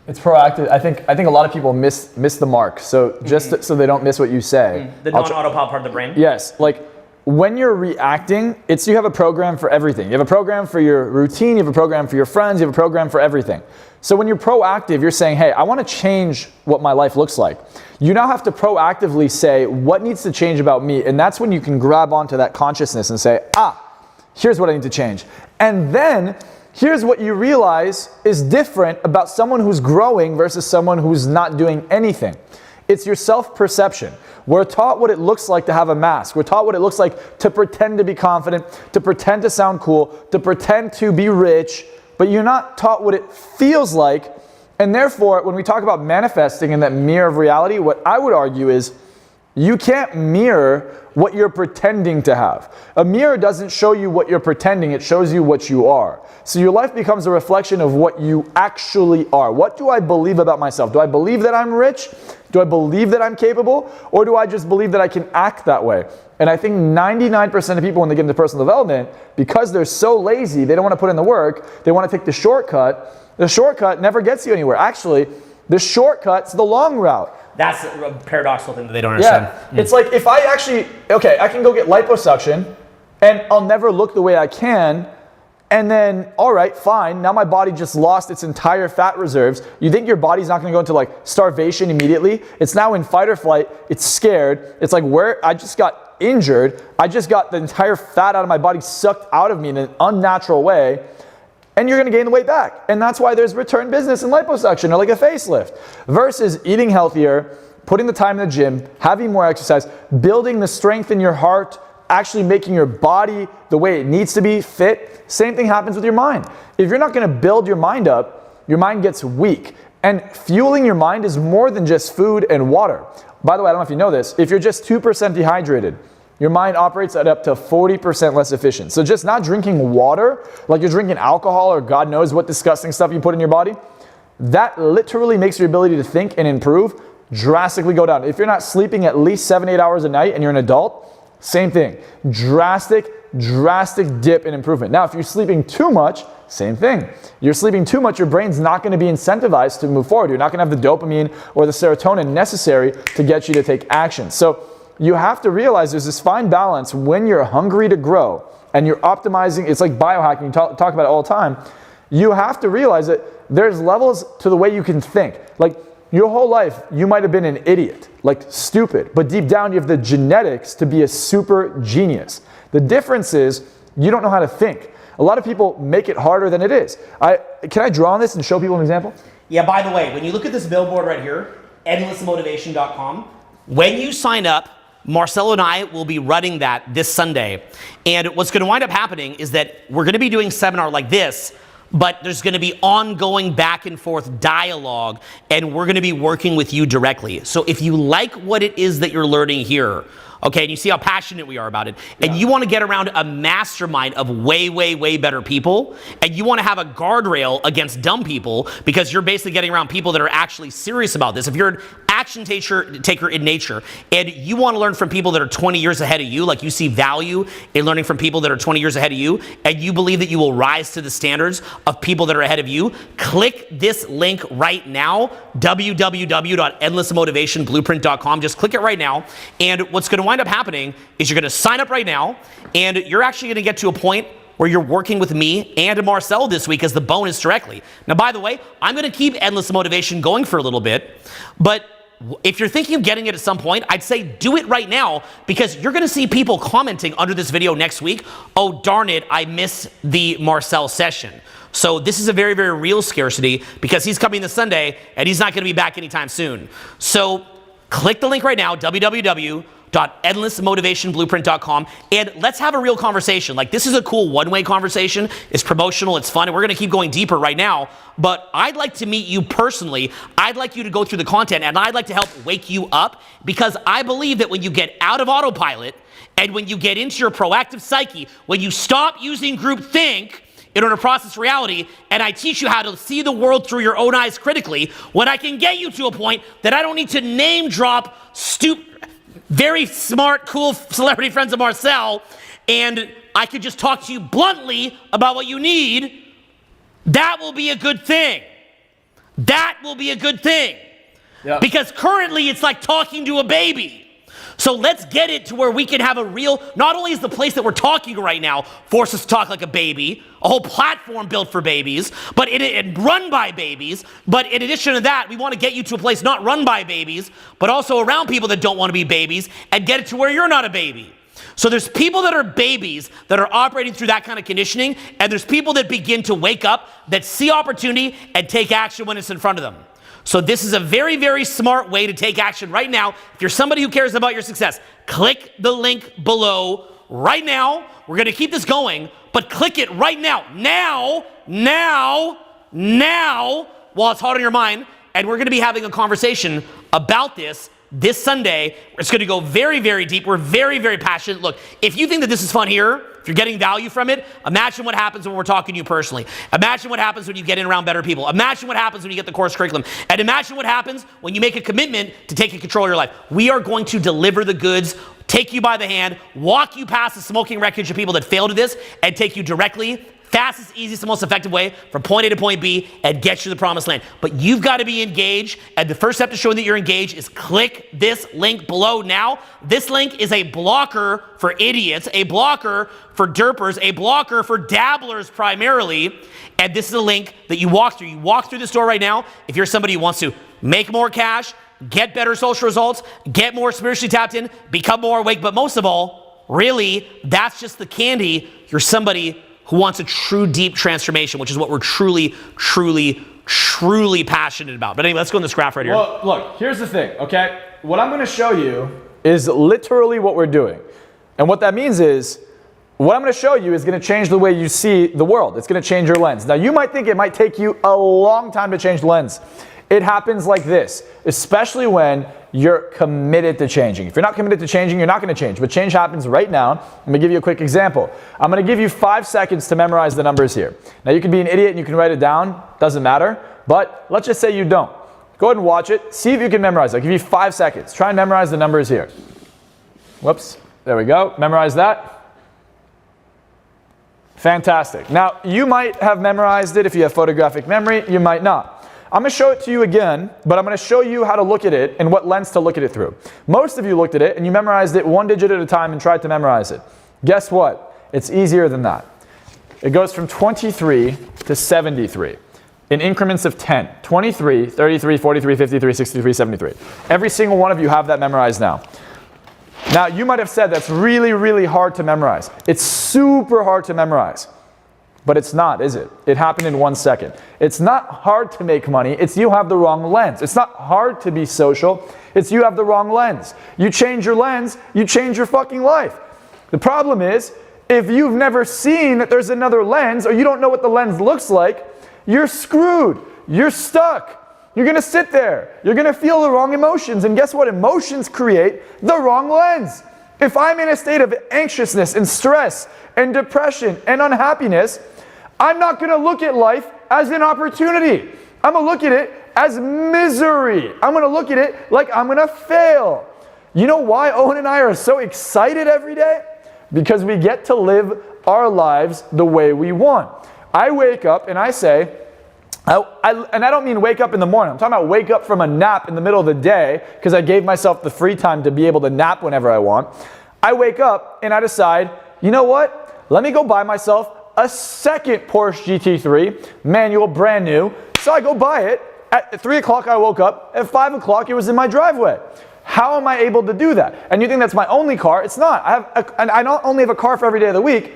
It's proactive. I think a lot of people miss the mark. So just so they don't miss what you say. The non-autopilot part of the brain? Yes. Like when you're reacting, you have a program for everything. You have a program for your routine, you have a program for your friends, you have a program for everything. So when you're proactive, you're saying, hey, I want to change what my life looks like. You now have to proactively say, what needs to change about me? And that's when you can grab onto that consciousness and say, here's what I need to change. And then here's what you realize is different about someone who's growing versus someone who's not doing anything. It's your self-perception. We're taught what it looks like to have a mask. We're taught what it looks like to pretend to be confident, to pretend to sound cool, to pretend to be rich, but you're not taught what it feels like. And therefore, when we talk about manifesting in that mirror of reality, what I would argue is you can't mirror what you're pretending to have. A mirror doesn't show you what you're pretending, it shows you what you are. So your life becomes a reflection of what you actually are. What do I believe about myself? Do I believe that I'm rich? Do I believe that I'm capable? Or do I just believe that I can act that way? And I think 99% of people when they get into personal development, because they're so lazy, they don't want to put in the work, they want to take the shortcut. The shortcut never gets you anywhere. Actually, the shortcut's the long route. That's a paradoxical thing that they don't understand. Yeah, it's like if I I can go get liposuction and I'll never look the way I can, and then, all right, fine, now my body just lost its entire fat reserves. You think your body's not gonna go into like starvation immediately? It's now in fight or flight, it's scared. It's like where I just got injured, I just got the entire fat out of my body sucked out of me in an unnatural way, and you're gonna gain the weight back. And that's why there's return business in liposuction or like a facelift versus eating healthier, putting the time in the gym, having more exercise, building the strength in your heart, actually making your body the way it needs to be fit. Same thing happens with your mind. If you're not gonna build your mind up, your mind gets weak. And fueling your mind is more than just food and water. By the way, I don't know if you know this, if you're just 2% dehydrated, your mind operates at up to 40% less efficient. So just not drinking water, like you're drinking alcohol or God knows what disgusting stuff you put in your body, that literally makes your ability to think and improve drastically go down. If you're not sleeping at least 7-8 hours a night and you're an adult, same thing. Drastic dip in improvement. Now, if you're sleeping too much, same thing. You're sleeping too much, your brain's not going to be incentivized to move forward. You're not going to have the dopamine or the serotonin necessary to get you to take action. So you have to realize there's this fine balance when you're hungry to grow and you're optimizing. It's like biohacking, you talk about it all the time. You have to realize that there's levels to the way you can think. Like your whole life, you might have been an idiot, like stupid, but deep down you have the genetics to be a super genius. The difference is you don't know how to think. A lot of people make it harder than it is. Can I draw on this and show people an example? Yeah, by the way, when you look at this billboard right here, endlessmotivation.com, when you sign up, Marcelo and I will be running that this Sunday. And what's going to wind up happening is that we're going to be doing a seminar like this, but there's going to be ongoing back and forth dialogue, and we're going to be working with you directly. So if you like what it is that you're learning here, okay, and you see how passionate we are about it, and you want to get around a mastermind of way, way, way better people, and you want to have a guardrail against dumb people because you're basically getting around people that are actually serious about this. If you're an action taker in nature, and you want to learn from people that are 20 years ahead of you, like you see value in learning from people that are 20 years ahead of you, and you believe that you will rise to the standards of people that are ahead of you, click this link right now, www.endlessmotivationblueprint.com. Just click it right now, and what's going to wind up happening is you're going to sign up right now, and you're actually going to get to a point where you're working with me and Marcel this week as the bonus directly. Now, by the way, I'm going to keep Endless Motivation going for a little bit, but if you're thinking of getting it at some point, I'd say do it right now, because you're going to see people commenting under this video next week, oh, darn it, I missed the Marcel session. So this is a very, very real scarcity, because he's coming this Sunday and he's not going to be back anytime soon. So click the link right now, www.endlessmotivationblueprint.com, and let's have a real conversation. Like, this is a cool one-way conversation. It's promotional, it's fun, and we're going to keep going deeper right now, but I'd like to meet you personally. I'd like you to go through the content, and I'd like to help wake you up, because I believe that when you get out of autopilot and when you get into your proactive psyche, when you stop using groupthink in order to process reality, and I teach you how to see the world through your own eyes critically, when I can get you to a point that I don't need to name drop very smart, cool celebrity friends of Marcel, and I could just talk to you bluntly about what you need, that will be a good thing. That will be a good thing. Yep. Because currently it's like talking to a baby. So let's get it to where we can have a real, not only is the place that we're talking right now force us to talk like a baby, a whole platform built for babies, but it run by babies, but in addition to that, we want to get you to a place not run by babies, but also around people that don't want to be babies, and get it to where you're not a baby. So there's people that are babies that are operating through that kind of conditioning, and there's people that begin to wake up, that see opportunity and take action when it's in front of them. So this is a very, very smart way to take action right now. If you're somebody who cares about your success, click the link below right now. We're going to keep this going, but click it right now. Now, while it's hot on your mind, and we're going to be having a conversation about this Sunday. It's going to go very, very deep. We're very, very passionate. Look, if you think that this is fun here, if you're getting value from it, imagine what happens when we're talking to you personally. Imagine what happens when you get in around better people. Imagine what happens when you get the course curriculum. And imagine what happens when you make a commitment to taking control of your life. We are going to deliver the goods, take you by the hand, walk you past the smoking wreckage of people that failed at this, and take you directly, fastest, easiest, and most effective way from point A to point B, and get you to the promised land. But you've got to be engaged, and the first step to showing that you're engaged is click this link below now. This link is a blocker for idiots, a blocker for derpers, a blocker for dabblers primarily, and this is a link that you walk through. You walk through this door right now if you're somebody who wants to make more cash, get better social results, get more spiritually tapped in, become more awake, but most of all, really, that's just the candy. You're somebody who wants a true deep transformation, which is what we're truly, truly, truly passionate about. But anyway, let's go in this graph right here. Well, look, here's the thing, okay? What I'm gonna show you is literally what we're doing. And what that means is, what I'm gonna show you is gonna change the way you see the world. It's gonna change your lens. Now, you might think it might take you a long time to change the lens. It happens like this, especially when you're committed to changing. If you're not committed to changing, you're not going to change. But change happens right now. I'm going to give you a quick example. I'm going to give you 5 seconds to memorize the numbers here. Now, you can be an idiot and you can write it down. Doesn't matter. But let's just say you don't. Go ahead and watch it. See if you can memorize it. I'll give you 5 seconds. Try and memorize the numbers here. Whoops. There we go. Memorize that. Fantastic. Now, you might have memorized it if you have photographic memory. You might not. I'm going to show it to you again, but I'm going to show you how to look at it and what lens to look at it through. Most of you looked at it and you memorized it 1 digit at a time and tried to memorize it. Guess what? It's easier than that. It goes from 23 to 73 in increments of 10. 23, 33, 43, 53, 63, 73. Every single one of you have that memorized now. Now, you might have said that's really, really hard to memorize. It's super hard to memorize. But it's not, is it? It happened in 1 second. It's not hard to make money. It's you have the wrong lens. It's not hard to be social. It's you have the wrong lens. You change your lens, you change your fucking life. The problem is if you've never seen that there's another lens, or you don't know what the lens looks like, you're screwed. You're stuck. You're going to sit there. You're going to feel the wrong emotions. And guess what? Emotions create the wrong lens. If I'm in a state of anxiousness and stress and depression and unhappiness, I'm not going to look at life as an opportunity. I'm going to look at it as misery. I'm going to look at it like I'm going to fail. You know why Owen and I are so excited every day? Because we get to live our lives the way we want. I wake up and I say, and I don't mean wake up in the morning. I'm talking about wake up from a nap in the middle of the day because I gave myself the free time to be able to nap whenever I want. I wake up and I decide, you know what? Let me go buy myself a second Porsche GT3, manual, brand new. So I go buy it. At 3 o'clock I woke up. At 5 o'clock it was in my driveway. How am I able to do that? And you think that's my only car? It's not. I not only have a car for every day of the week.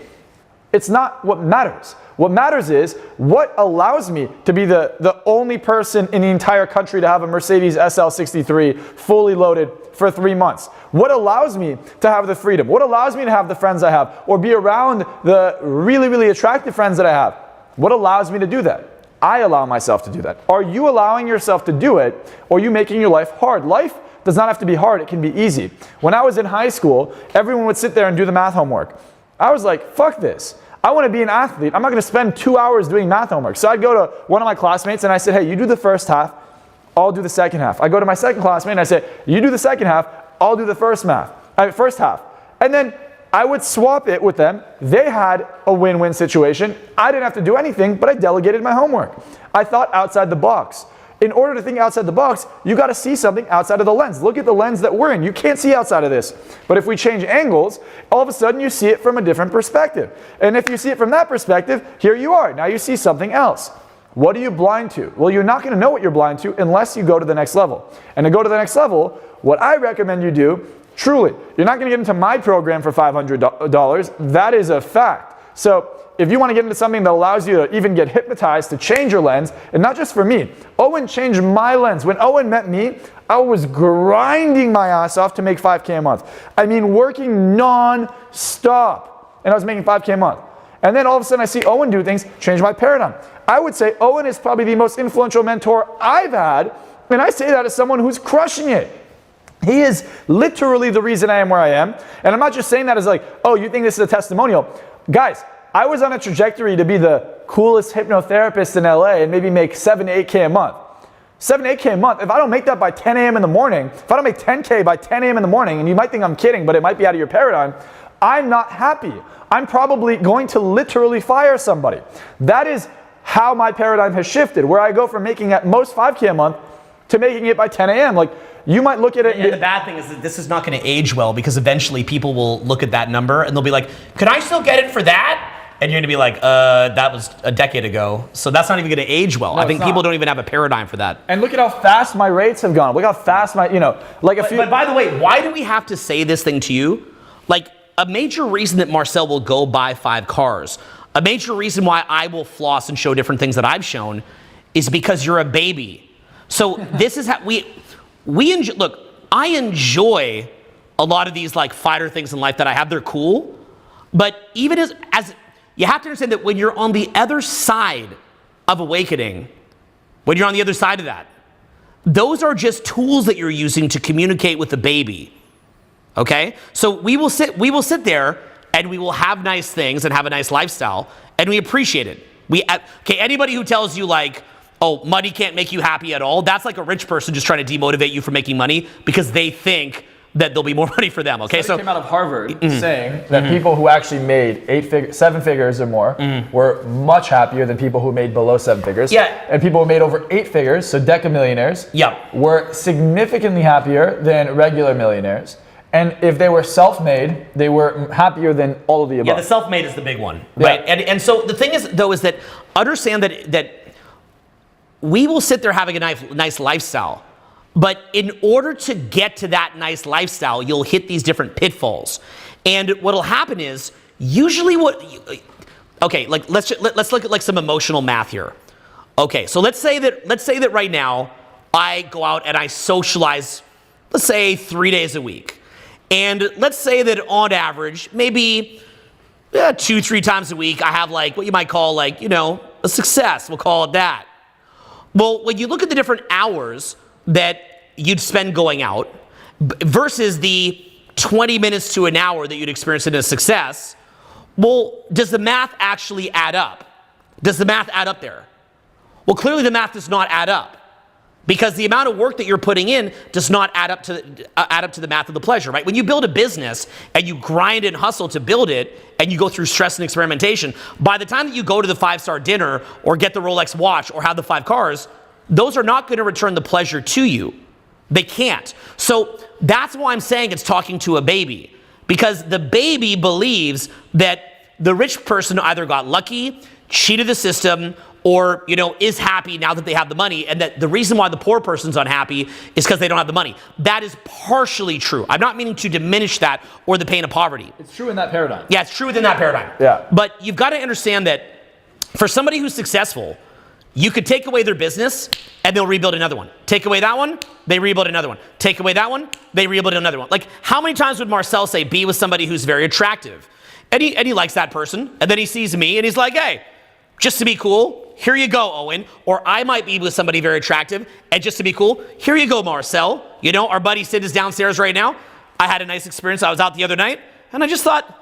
It's not what matters. What matters is what allows me to be the only person in the entire country to have a Mercedes SL63 fully loaded for 3 months. What allows me to have the freedom? What allows me to have the friends I have or be around the really, really attractive friends that I have? What allows me to do that? I allow myself to do that. Are you allowing yourself to do it, or are you making your life hard? Life does not have to be hard. It can be easy. When I was in high school, everyone would sit there and do the math homework. I was like, fuck this. I want to be an athlete. I'm not going to spend 2 hours doing math homework. So I'd go to one of my classmates and I said, hey, you do the first half, I'll do the second half. I go to my second classmate and I say, you do the second half, I'll do the first half. And then I would swap it with them. They had a win-win situation. I didn't have to do anything, but I delegated my homework. I thought outside the box. In order to think outside the box, you got to see something outside of the lens. Look at the lens that we're in. You can't see outside of this. But if we change angles, all of a sudden you see it from a different perspective. And if you see it from that perspective, here you are. Now you see something else. What are you blind to? Well, you're not going to know what you're blind to unless you go to the next level. And to go to the next level, what I recommend you do, truly, you're not going to get into my program for $500. That is a fact. So if you want to get into something that allows you to even get hypnotized to change your lens, and not just for me, Owen changed my lens. When Owen met me, I was grinding my ass off to make $5K a month. I mean, working non-stop, and I was making $5K a month. And then all of a sudden I see Owen do things, change my paradigm. I would say Owen is probably the most influential mentor I've had, and I say that as someone who's crushing it. He is literally the reason I am where I am. And I'm not just saying that as like, oh, you think this is a testimonial. Guys, I was on a trajectory to be the coolest hypnotherapist in LA and maybe make 7 to 8K a month. 7 to 8K a month. If I don't make that by 10 a.m. in the morning, if I don't make 10K by 10 a.m. in the morning, and you might think I'm kidding, but it might be out of your paradigm, I'm not happy. I'm probably going to literally fire somebody. That is how my paradigm has shifted, where I go from making at most 5K a month to making it by 10 a.m. Like, you might look at it. And the bad thing is that this is not going to age well, because eventually people will look at that number and they'll be like, could I still get it for that? And you're going to be like, that was a decade ago. So that's not even going to age well. No, I think people don't even have a paradigm for that. And look at how fast my rates have gone. Look how fast my, But by the way, why do we have to say this thing to you? Like, a major reason that Marcel will go buy 5 cars, a major reason why I will floss and show different things that I've shown, is because you're a baby. So this is how we enjoy. Look, I enjoy a lot of these like fighter things in life that I have. They're cool. But even as you have to understand that when you're on the other side of awakening, when you're on the other side of that, those are just tools that you're using to communicate with the baby. Okay? So we will sit there and we will have nice things and have a nice lifestyle, and we appreciate it. Anybody who tells you like, oh, money can't make you happy at all, that's like a rich person just trying to demotivate you from making money because they think that there'll be more money for them. Okay, so it came out of Harvard saying that people who actually made 7 figures or more were much happier than people who made below 7 figures. Yeah. And people who made over 8 figures, so decamillionaires, were significantly happier than regular millionaires. And if they were self-made, they were happier than all of the above. Yeah, the self-made is the big one, right? Yeah. And so the thing is, though, is that understand that we will sit there having a nice lifestyle. But in order to get to that nice lifestyle, you'll hit these different pitfalls. And what'll happen is usually let's look at like some emotional math here. Okay, so let's say that right now I go out and I socialize, let's say 3 days a week. And let's say that on average, maybe 2-3 times a week, I have like what you might call like, a success. We'll call it that. Well, when you look at the different hours that you'd spend going out versus the 20 minutes to an hour that you'd experience in a success, well, does the math actually add up? Does the math add up there? Well, clearly the math does not add up because the amount of work that you're putting in does not add up to the math of the pleasure, right? When you build a business and you grind and hustle to build it and you go through stress and experimentation, by the time that you go to the 5-star dinner or get the Rolex watch or have the 5 cars, those are not going to return the pleasure to you. They can't. So that's why I'm saying it's talking to a baby, because the baby believes that the rich person either got lucky, cheated the system, or is happy now that they have the money, and that the reason why the poor person's unhappy is because they don't have the money. That is partially true. I'm not meaning to diminish that or the pain of poverty. It's true in that paradigm. Yeah, it's true within that paradigm. Yeah. But you've got to understand that for somebody who's successful, you could take away their business and they'll rebuild another one. Take away that one, they rebuild another one. Take away that one, they rebuild another one. Like, how many times would Marcel say, be with somebody who's very attractive? And he likes that person, and then he sees me and he's like, hey, just to be cool, here you go, Owen. Or I might be with somebody very attractive, and just to be cool, here you go, Marcel. Our buddy Sid is downstairs right now. I had a nice experience. I was out the other night, and I just thought,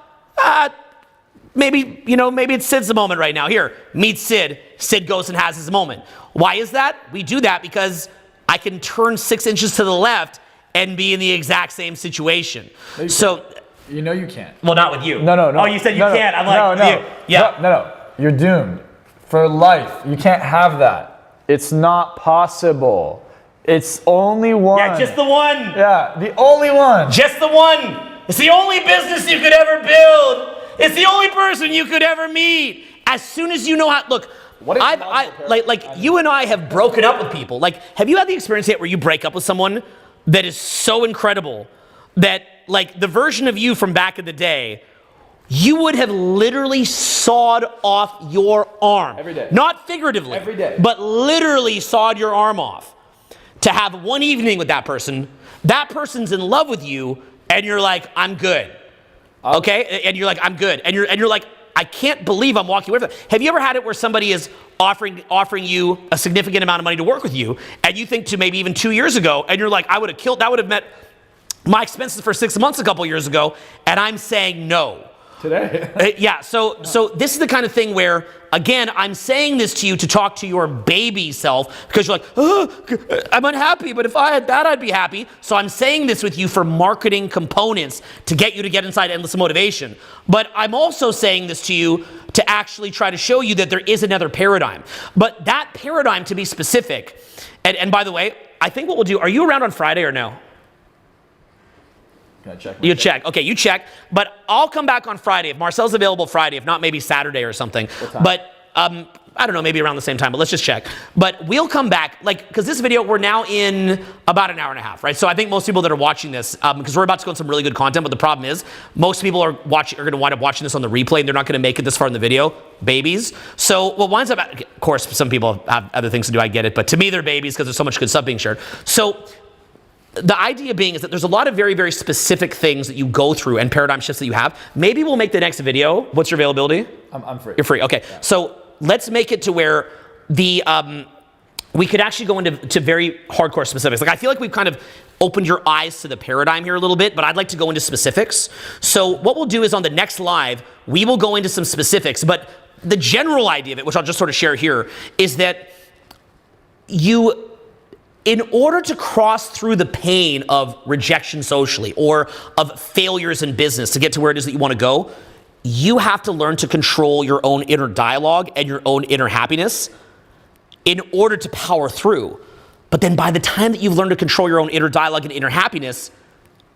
maybe it's Sid's moment right now. Here, meet Sid. Sid goes and has his moment. Why is that? We do that because I can turn 6 inches to the left and be in the exact same situation. So, you can't. Well, not with you. No. Oh, you said you can't. I'm like, no. Yeah. No. You're doomed for life. You can't have that. It's not possible. It's only one. Yeah, just the one. Yeah, the only one. Just the one. It's the only business you could ever build. It's the only person you could ever meet. As soon as you know how, look, you and I have broken up with people. Like, have you had the experience yet where you break up with someone that is so incredible that, like, the version of you from back in the day, you would have literally sawed off your arm. Every day. Not figuratively. Every day. But literally sawed your arm off to have one evening with that person. That person's in love with you, and you're like, I'm good. Okay? And you're like, I'm good. And you're like, I can't believe I'm walking away from that. Have you ever had it where somebody is offering you a significant amount of money to work with you, and you think to maybe even 2 years ago, and you're like, that would have met my expenses for 6 months a couple years ago, and I'm saying no. Today. Yeah, so this is the kind of thing where, again, I'm saying this to you to talk to your baby self, because you're like, oh, I'm unhappy, but if I had that, I'd be happy. So I'm saying this with you for marketing components to get you to get inside endless motivation. But I'm also saying this to you to actually try to show you that there is another paradigm. But that paradigm, to be specific, and by the way, I think what we'll do, are you around on Friday or no? You check. Okay, you check. But I'll come back on Friday. If Marcel's available Friday, if not, maybe Saturday or something. What time? But I don't know, maybe around the same time, but let's just check. But we'll come back, because this video, we're now in about an hour and a half, right? So I think most people that are watching this, because we're about to go on some really good content, but the problem is, most people are going to wind up watching this on the replay, and they're not going to make it this far in the video. Babies. So what winds up, of course, some people have other things to do, I get it, but to me, they're babies because there's so much good stuff being shared. So the idea being is that there's a lot of very, very specific things that you go through and paradigm shifts that you have. Maybe we'll make the next video. What's your availability? I'm free. You're free. Okay. Yeah. So let's make it to where we could actually go into very hardcore specifics. Like, I feel like we've kind of opened your eyes to the paradigm here a little bit, but I'd like to go into specifics. So what we'll do is on the next live, we will go into some specifics, but the general idea of it, which I'll just sort of share here, is that in order to cross through the pain of rejection socially or of failures in business to get to where it is that you want to go, you have to learn to control your own inner dialogue and your own inner happiness in order to power through. But then by the time that you've learned to control your own inner dialogue and inner happiness,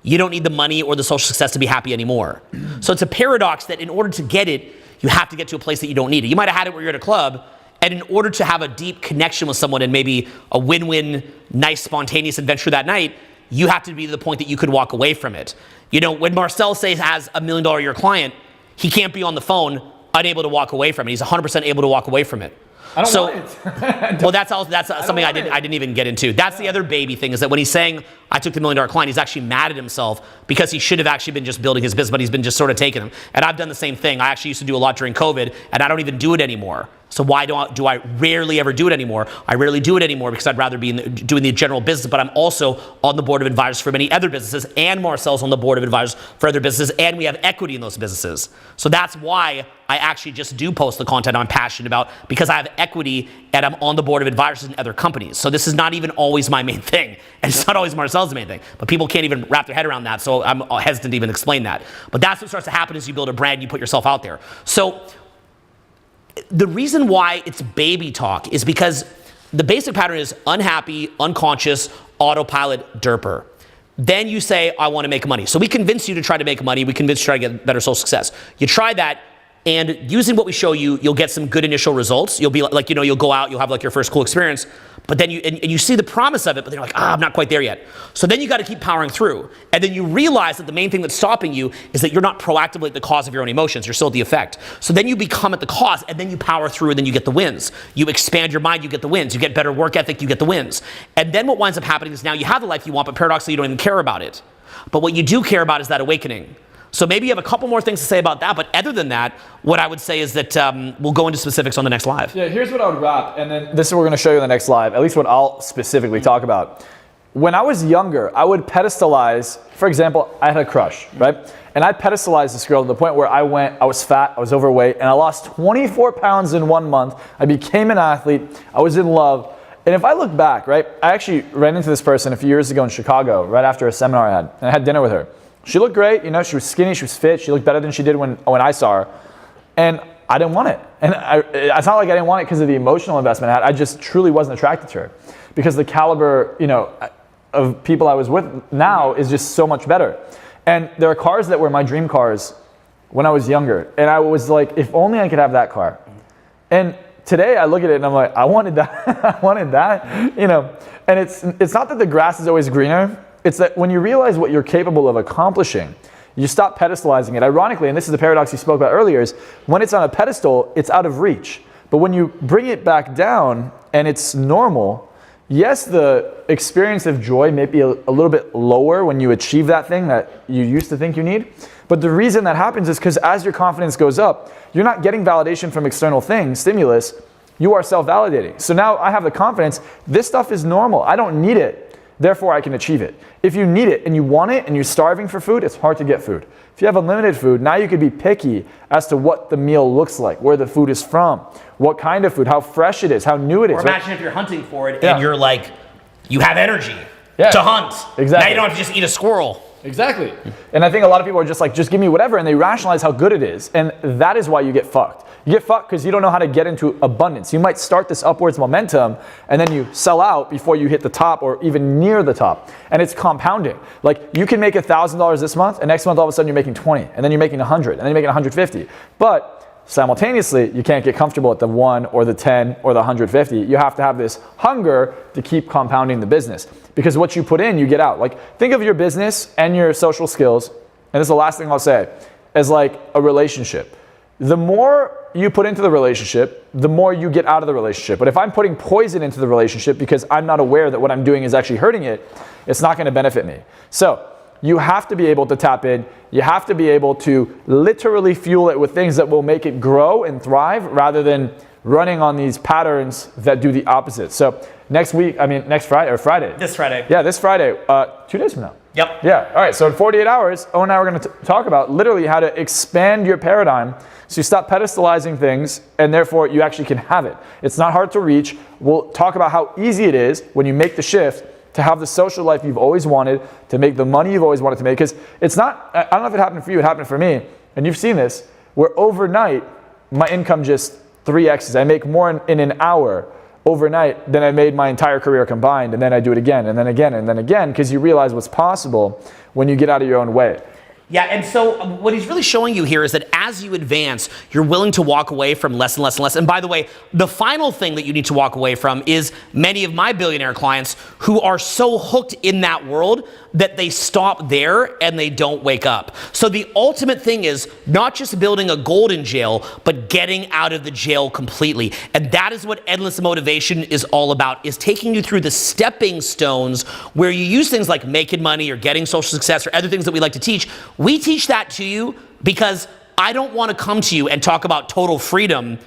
you don't need the money or the social success to be happy anymore. So it's a paradox that in order to get it, you have to get to a place that you don't need it. You might have had it where you're at a club, and in order to have a deep connection with someone and maybe a win-win, nice, spontaneous adventure that night, you have to be to the point that you could walk away from it. When Marcel says has $1 million a year client, he can't be on the phone unable to walk away from it. He's 100% able to walk away from it. I don't want it. Well, that's something I didn't even get into. That's the other baby thing, is that when he's saying I took the $1 million client, he's actually mad at himself because he should have actually been just building his business, but he's been just sort of taking them. And I've done the same thing. I actually used to do a lot during COVID, and I don't even do it anymore. So why do I rarely ever do it anymore? I rarely do it anymore because I'd rather be doing the general business, but I'm also on the board of advisors for many other businesses, and Marcel's on the board of advisors for other businesses, and we have equity in those businesses. So that's why I actually just do post the content I'm passionate about, because I have equity and I'm on the board of advisors in other companies. So this is not even always my main thing, and it's not always Marcel's main thing, but people can't even wrap their head around that, so I'm hesitant to even explain that. But that's what starts to happen as you build a brand, you put yourself out there. So the reason why it's baby talk is because the basic pattern is unhappy, unconscious, autopilot, derper. Then you say, I want to make money. So we convince you to try to make money. We convince you to try to get better social success. You try that, and using what we show you, you'll get some good initial results. You'll be like, you'll go out, you'll have like your first cool experience, but then you see the promise of it, but then you're like, I'm not quite there yet. So then you got to keep powering through. And then you realize that the main thing that's stopping you is that you're not proactively at the cause of your own emotions. You're still at the effect. So then you become at the cause, and then you power through, and then you get the wins. You expand your mind, you get the wins. You get better work ethic, you get the wins. And then what winds up happening is now you have the life you want, but paradoxically you don't even care about it. But what you do care about is that awakening. So maybe you have a couple more things to say about that, but other than that, what I would say is that we'll go into specifics on the next live. Yeah, here's what I would wrap, and then this is what we're going to show you in the next live, at least what I'll specifically talk about. When I was younger, I would pedestalize, for example, I had a crush, right? And I pedestalized this girl to the point where I was fat, I was overweight, and I lost 24 pounds in 1 month. I became an athlete, I was in love. And if I look back, right, I actually ran into this person a few years ago in Chicago, right after a seminar I had, and I had dinner with her. She looked great, she was skinny, she was fit, she looked better than she did when I saw her. And I didn't want it. And it's not like I didn't want it because of the emotional investment I had. I just truly wasn't attracted to her because the caliber, of people I was with now is just so much better. And there are cars that were my dream cars when I was younger. And I was like, if only I could have that car. And today I look at it and I'm like, I wanted that. I wanted that, And it's not that the grass is always greener. It's that when you realize what you're capable of accomplishing, you stop pedestalizing it. Ironically, and this is the paradox you spoke about earlier, is when it's on a pedestal, it's out of reach. But when you bring it back down and it's normal, yes, the experience of joy may be a little bit lower when you achieve that thing that you used to think you need. But the reason that happens is because as your confidence goes up, you're not getting validation from external things, stimulus, you are self-validating. So now I have the confidence, this stuff is normal, I don't need it. Therefore, I can achieve it. If you need it and you want it and you're starving for food, it's hard to get food. If you have unlimited food, now you could be picky as to what the meal looks like, where the food is from, what kind of food, how fresh it is, how new it is. Or imagine if you're hunting for it and you're like, you have energy to hunt. Exactly. Now you don't have to just eat a squirrel. Exactly. And I think a lot of people are just like, just give me whatever, and they rationalize how good it is. And that is why you get fucked. You get fucked because you don't know how to get into abundance. You might start this upwards momentum and then you sell out before you hit the top or even near the top. And it's compounding. Like you can make $1,000 this month and next month all of a sudden you're making 20 and then you're making 100 and then you're making 150. But simultaneously, you can't get comfortable at the 1 or the 10 or the 150. You have to have this hunger to keep compounding the business because what you put in, you get out. Like think of your business and your social skills, and this is the last thing I'll say, as like a relationship. The more you put into the relationship, the more you get out of the relationship. But if I'm putting poison into the relationship because I'm not aware that what I'm doing is actually hurting it, it's not going to benefit me. So you have to be able to tap in. You have to be able to literally fuel it with things that will make it grow and thrive rather than running on these patterns that do the opposite. So next Friday. This Friday. Yeah, this Friday, 2 days from now. Yep. Yeah, all right, so in 48 hours, Owen and I are going to talk about literally how to expand your paradigm so you stop pedestalizing things and therefore you actually can have it. It's not hard to reach. We'll talk about how easy it is when you make the shift to have the social life you've always wanted, to make the money you've always wanted to make. Because it's not, I don't know if it happened for you, it happened for me, and you've seen this, where overnight, my income just 3x's. I make more in an hour overnight than I made my entire career combined, and then I do it again, and then again, and then again, because you realize what's possible when you get out of your own way. Yeah, and so what he's really showing you here is that as you advance, you're willing to walk away from less and less and less. And by the way, the final thing that you need to walk away from is many of my billionaire clients who are so hooked in that world that they stop there and they don't wake up. So the ultimate thing is not just building a golden jail, but getting out of the jail completely. And that is what Endless Motivation is all about, is taking you through the stepping stones where you use things like making money or getting social success or other things that we like to teach. We teach that to you because I don't want to come to you and talk about total freedom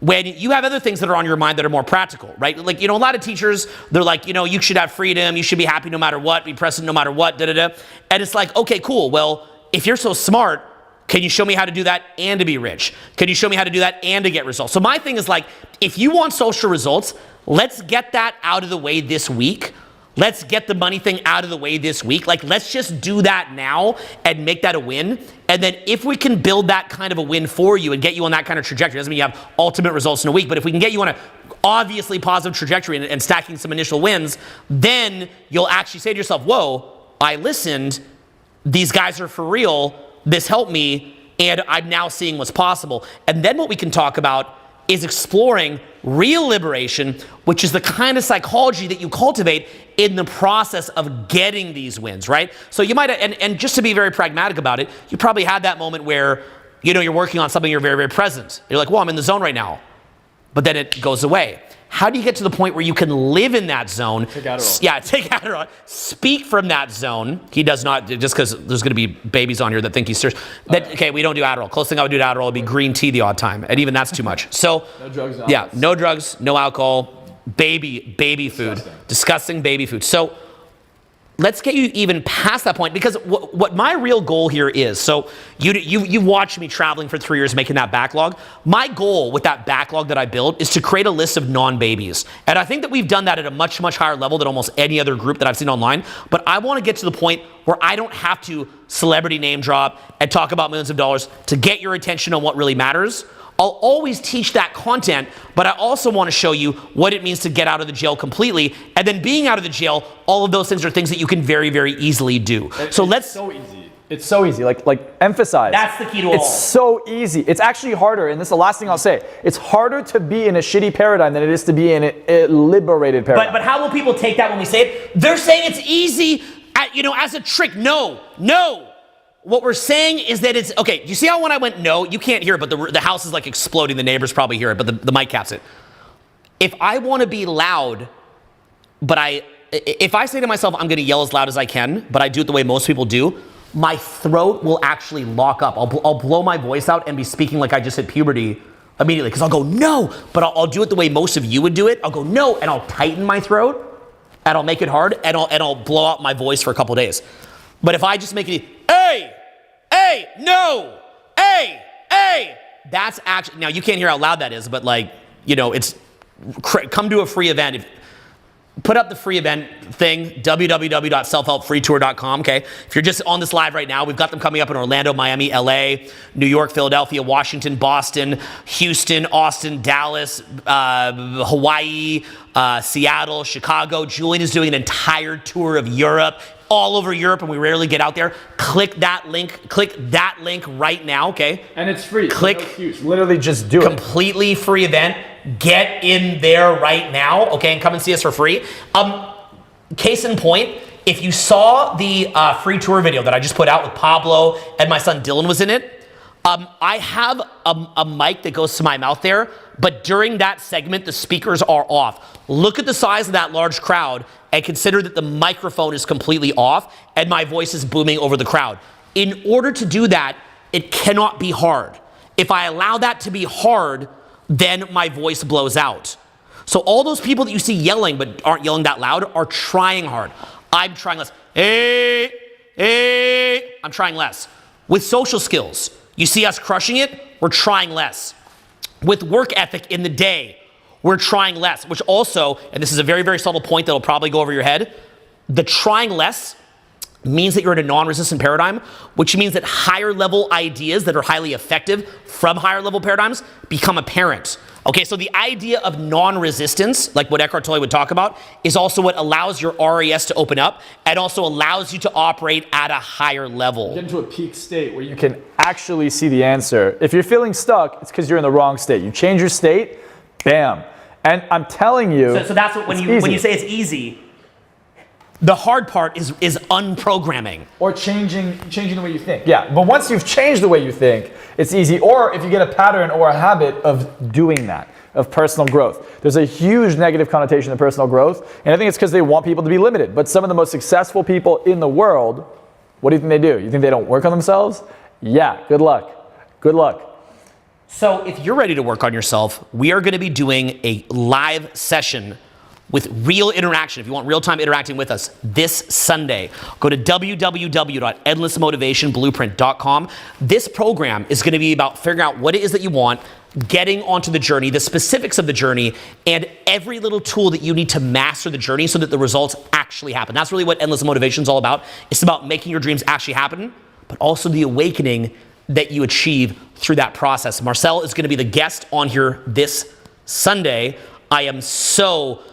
when you have other things that are on your mind that are more practical, right? Like, a lot of teachers, they're like, you should have freedom, you should be happy no matter what, be present no matter what, da-da-da. And it's like, okay, cool. Well, if you're so smart, can you show me how to do that and to be rich? Can you show me how to do that and to get results? So my thing is like, if you want social results, let's get that out of the way this week. Let's get the money thing out of the way this week. Like, let's just do that now and make that a win. And then if we can build that kind of a win for you and get you on that kind of trajectory, doesn't mean you have ultimate results in a week, but if we can get you on a obviously positive trajectory and stacking some initial wins, then you'll actually say to yourself, whoa, I listened, these guys are for real, this helped me, and I'm now seeing what's possible. And then what we can talk about is exploring real liberation, which is the kind of psychology that you cultivate in the process of getting these wins, right? So you might, and just to be very pragmatic about it, you probably had that moment where, you're working on something, you're very, very present. You're like, well, I'm in the zone right now. But then it goes away. How do you get to the point where you can live in that zone? Take Adderall. Yeah, take Adderall. Speak from that zone. He does not, just because there's going to be babies on here that think he's serious. Okay, we don't do Adderall. Closest thing I would do to Adderall would be green tea the odd time. And even that's too much. So, No drugs, no yeah, alcohol. no drugs, no alcohol, baby food. Disgusting baby food. So let's get you even past that point, because what my real goal here is, so you watched me traveling for 3 years making that backlog. My goal with that backlog that I built is to create a list of non-babies. And I think that we've done that at a much, much higher level than almost any other group that I've seen online. But I want to get to the point where I don't have to celebrity name drop and talk about millions of dollars to get your attention on what really matters. I'll always teach that content, but I also want to show you what it means to get out of the jail completely. And then being out of the jail, all of those things are things that you can very, very easily do. It's so easy. It's so easy. Like emphasize. That's the key to all. It's so easy. It's actually harder, and this is the last thing I'll say. It's harder to be in a shitty paradigm than it is to be in a liberated paradigm. But how will people take that when we say it? They're saying it's easy, as a trick. No. What we're saying is that it's, okay, you see how when I went no, you can't hear it, but the house is like exploding. The neighbors probably hear it, but the mic caps it. If I want to be loud, if I say to myself, I'm going to yell as loud as I can, but I do it the way most people do, my throat will actually lock up. I'll blow my voice out and be speaking like I just hit puberty immediately, because I'll go no, but I'll do it the way most of you would do it. I'll go no, and I'll tighten my throat, and I'll make it hard, and I'll blow out my voice for a couple days. But if I just make it, hey, no, hey, that's actually, now you can't hear how loud that is, but it's, come to a free event. Put up the free event thing, www.selfhelpfreetour.com, okay? If you're just on this live right now, we've got them coming up in Orlando, Miami, LA, New York, Philadelphia, Washington, Boston, Houston, Austin, Dallas, Hawaii, Seattle, Chicago. Julian is doing an entire tour of Europe, all over Europe, and we rarely get out there. Click that link right now, okay? And it's free. Click. No excuse. Literally just do it. Completely free event. Get in there right now, okay, and come and see us for free. Case in point, if you saw the free tour video that I just put out with Pablo and my son Dylan was in it, I have a mic that goes to my mouth there, but during that segment, the speakers are off. Look at the size of that large crowd and consider that the microphone is completely off and my voice is booming over the crowd. In order to do that, it cannot be hard. If I allow that to be hard, then my voice blows out. So all those people that you see yelling but aren't yelling that loud are trying hard. I'm trying less. Hey, I'm trying less. With social skills, you see us crushing it, we're trying less. With work ethic in the day, we're trying less, which also, and this is a very, very subtle point that'll probably go over your head, the trying less means that you're in a non-resistant paradigm, which means that higher level ideas that are highly effective from higher level paradigms become apparent. Okay, so the idea of non-resistance, like what Eckhart Tolle would talk about, is also what allows your RAS to open up and also allows you to operate at a higher level. Get into a peak state where you can actually see the answer. If you're feeling stuck, it's because you're in the wrong state. You change your state, bam. And I'm telling you, So that's what when you say it's easy, the hard part is unprogramming. or changing the way you think. Yeah, but once you've changed the way you think, it's easy. Or if you get a pattern or a habit of doing that, of personal growth. There's a huge negative connotation to personal growth, and I think it's because they want people to be limited. But some of the most successful people in the world, what do you think they do? You think they don't work on themselves? Yeah, good luck. Good luck. So if you're ready to work on yourself, we are going to be doing a live session with real interaction. If you want real-time interacting with us this Sunday, go to www.endlessmotivationblueprint.com. This program is going to be about figuring out what it is that you want, getting onto the journey, the specifics of the journey, and every little tool that you need to master the journey so that the results actually happen. That's really what Endless Motivation is all about. It's about making your dreams actually happen, but also the awakening that you achieve through that process. Marcel is going to be the guest on here this Sunday. I am so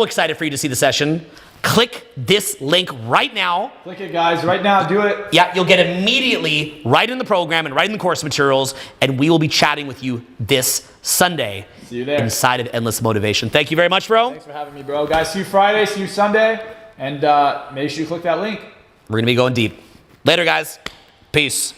excited for you to see the session. Click this link right now. Click it, guys, right now. Do it. Yeah, you'll get immediately right in the program and right in the course materials, and we will be chatting with you this Sunday. See you there. Inside of Endless Motivation. Thank you very much, bro. Thanks for having me, bro. Guys, see you Friday, see you Sunday, and make sure you click that link. We're going to be going deep. Later, guys. Peace.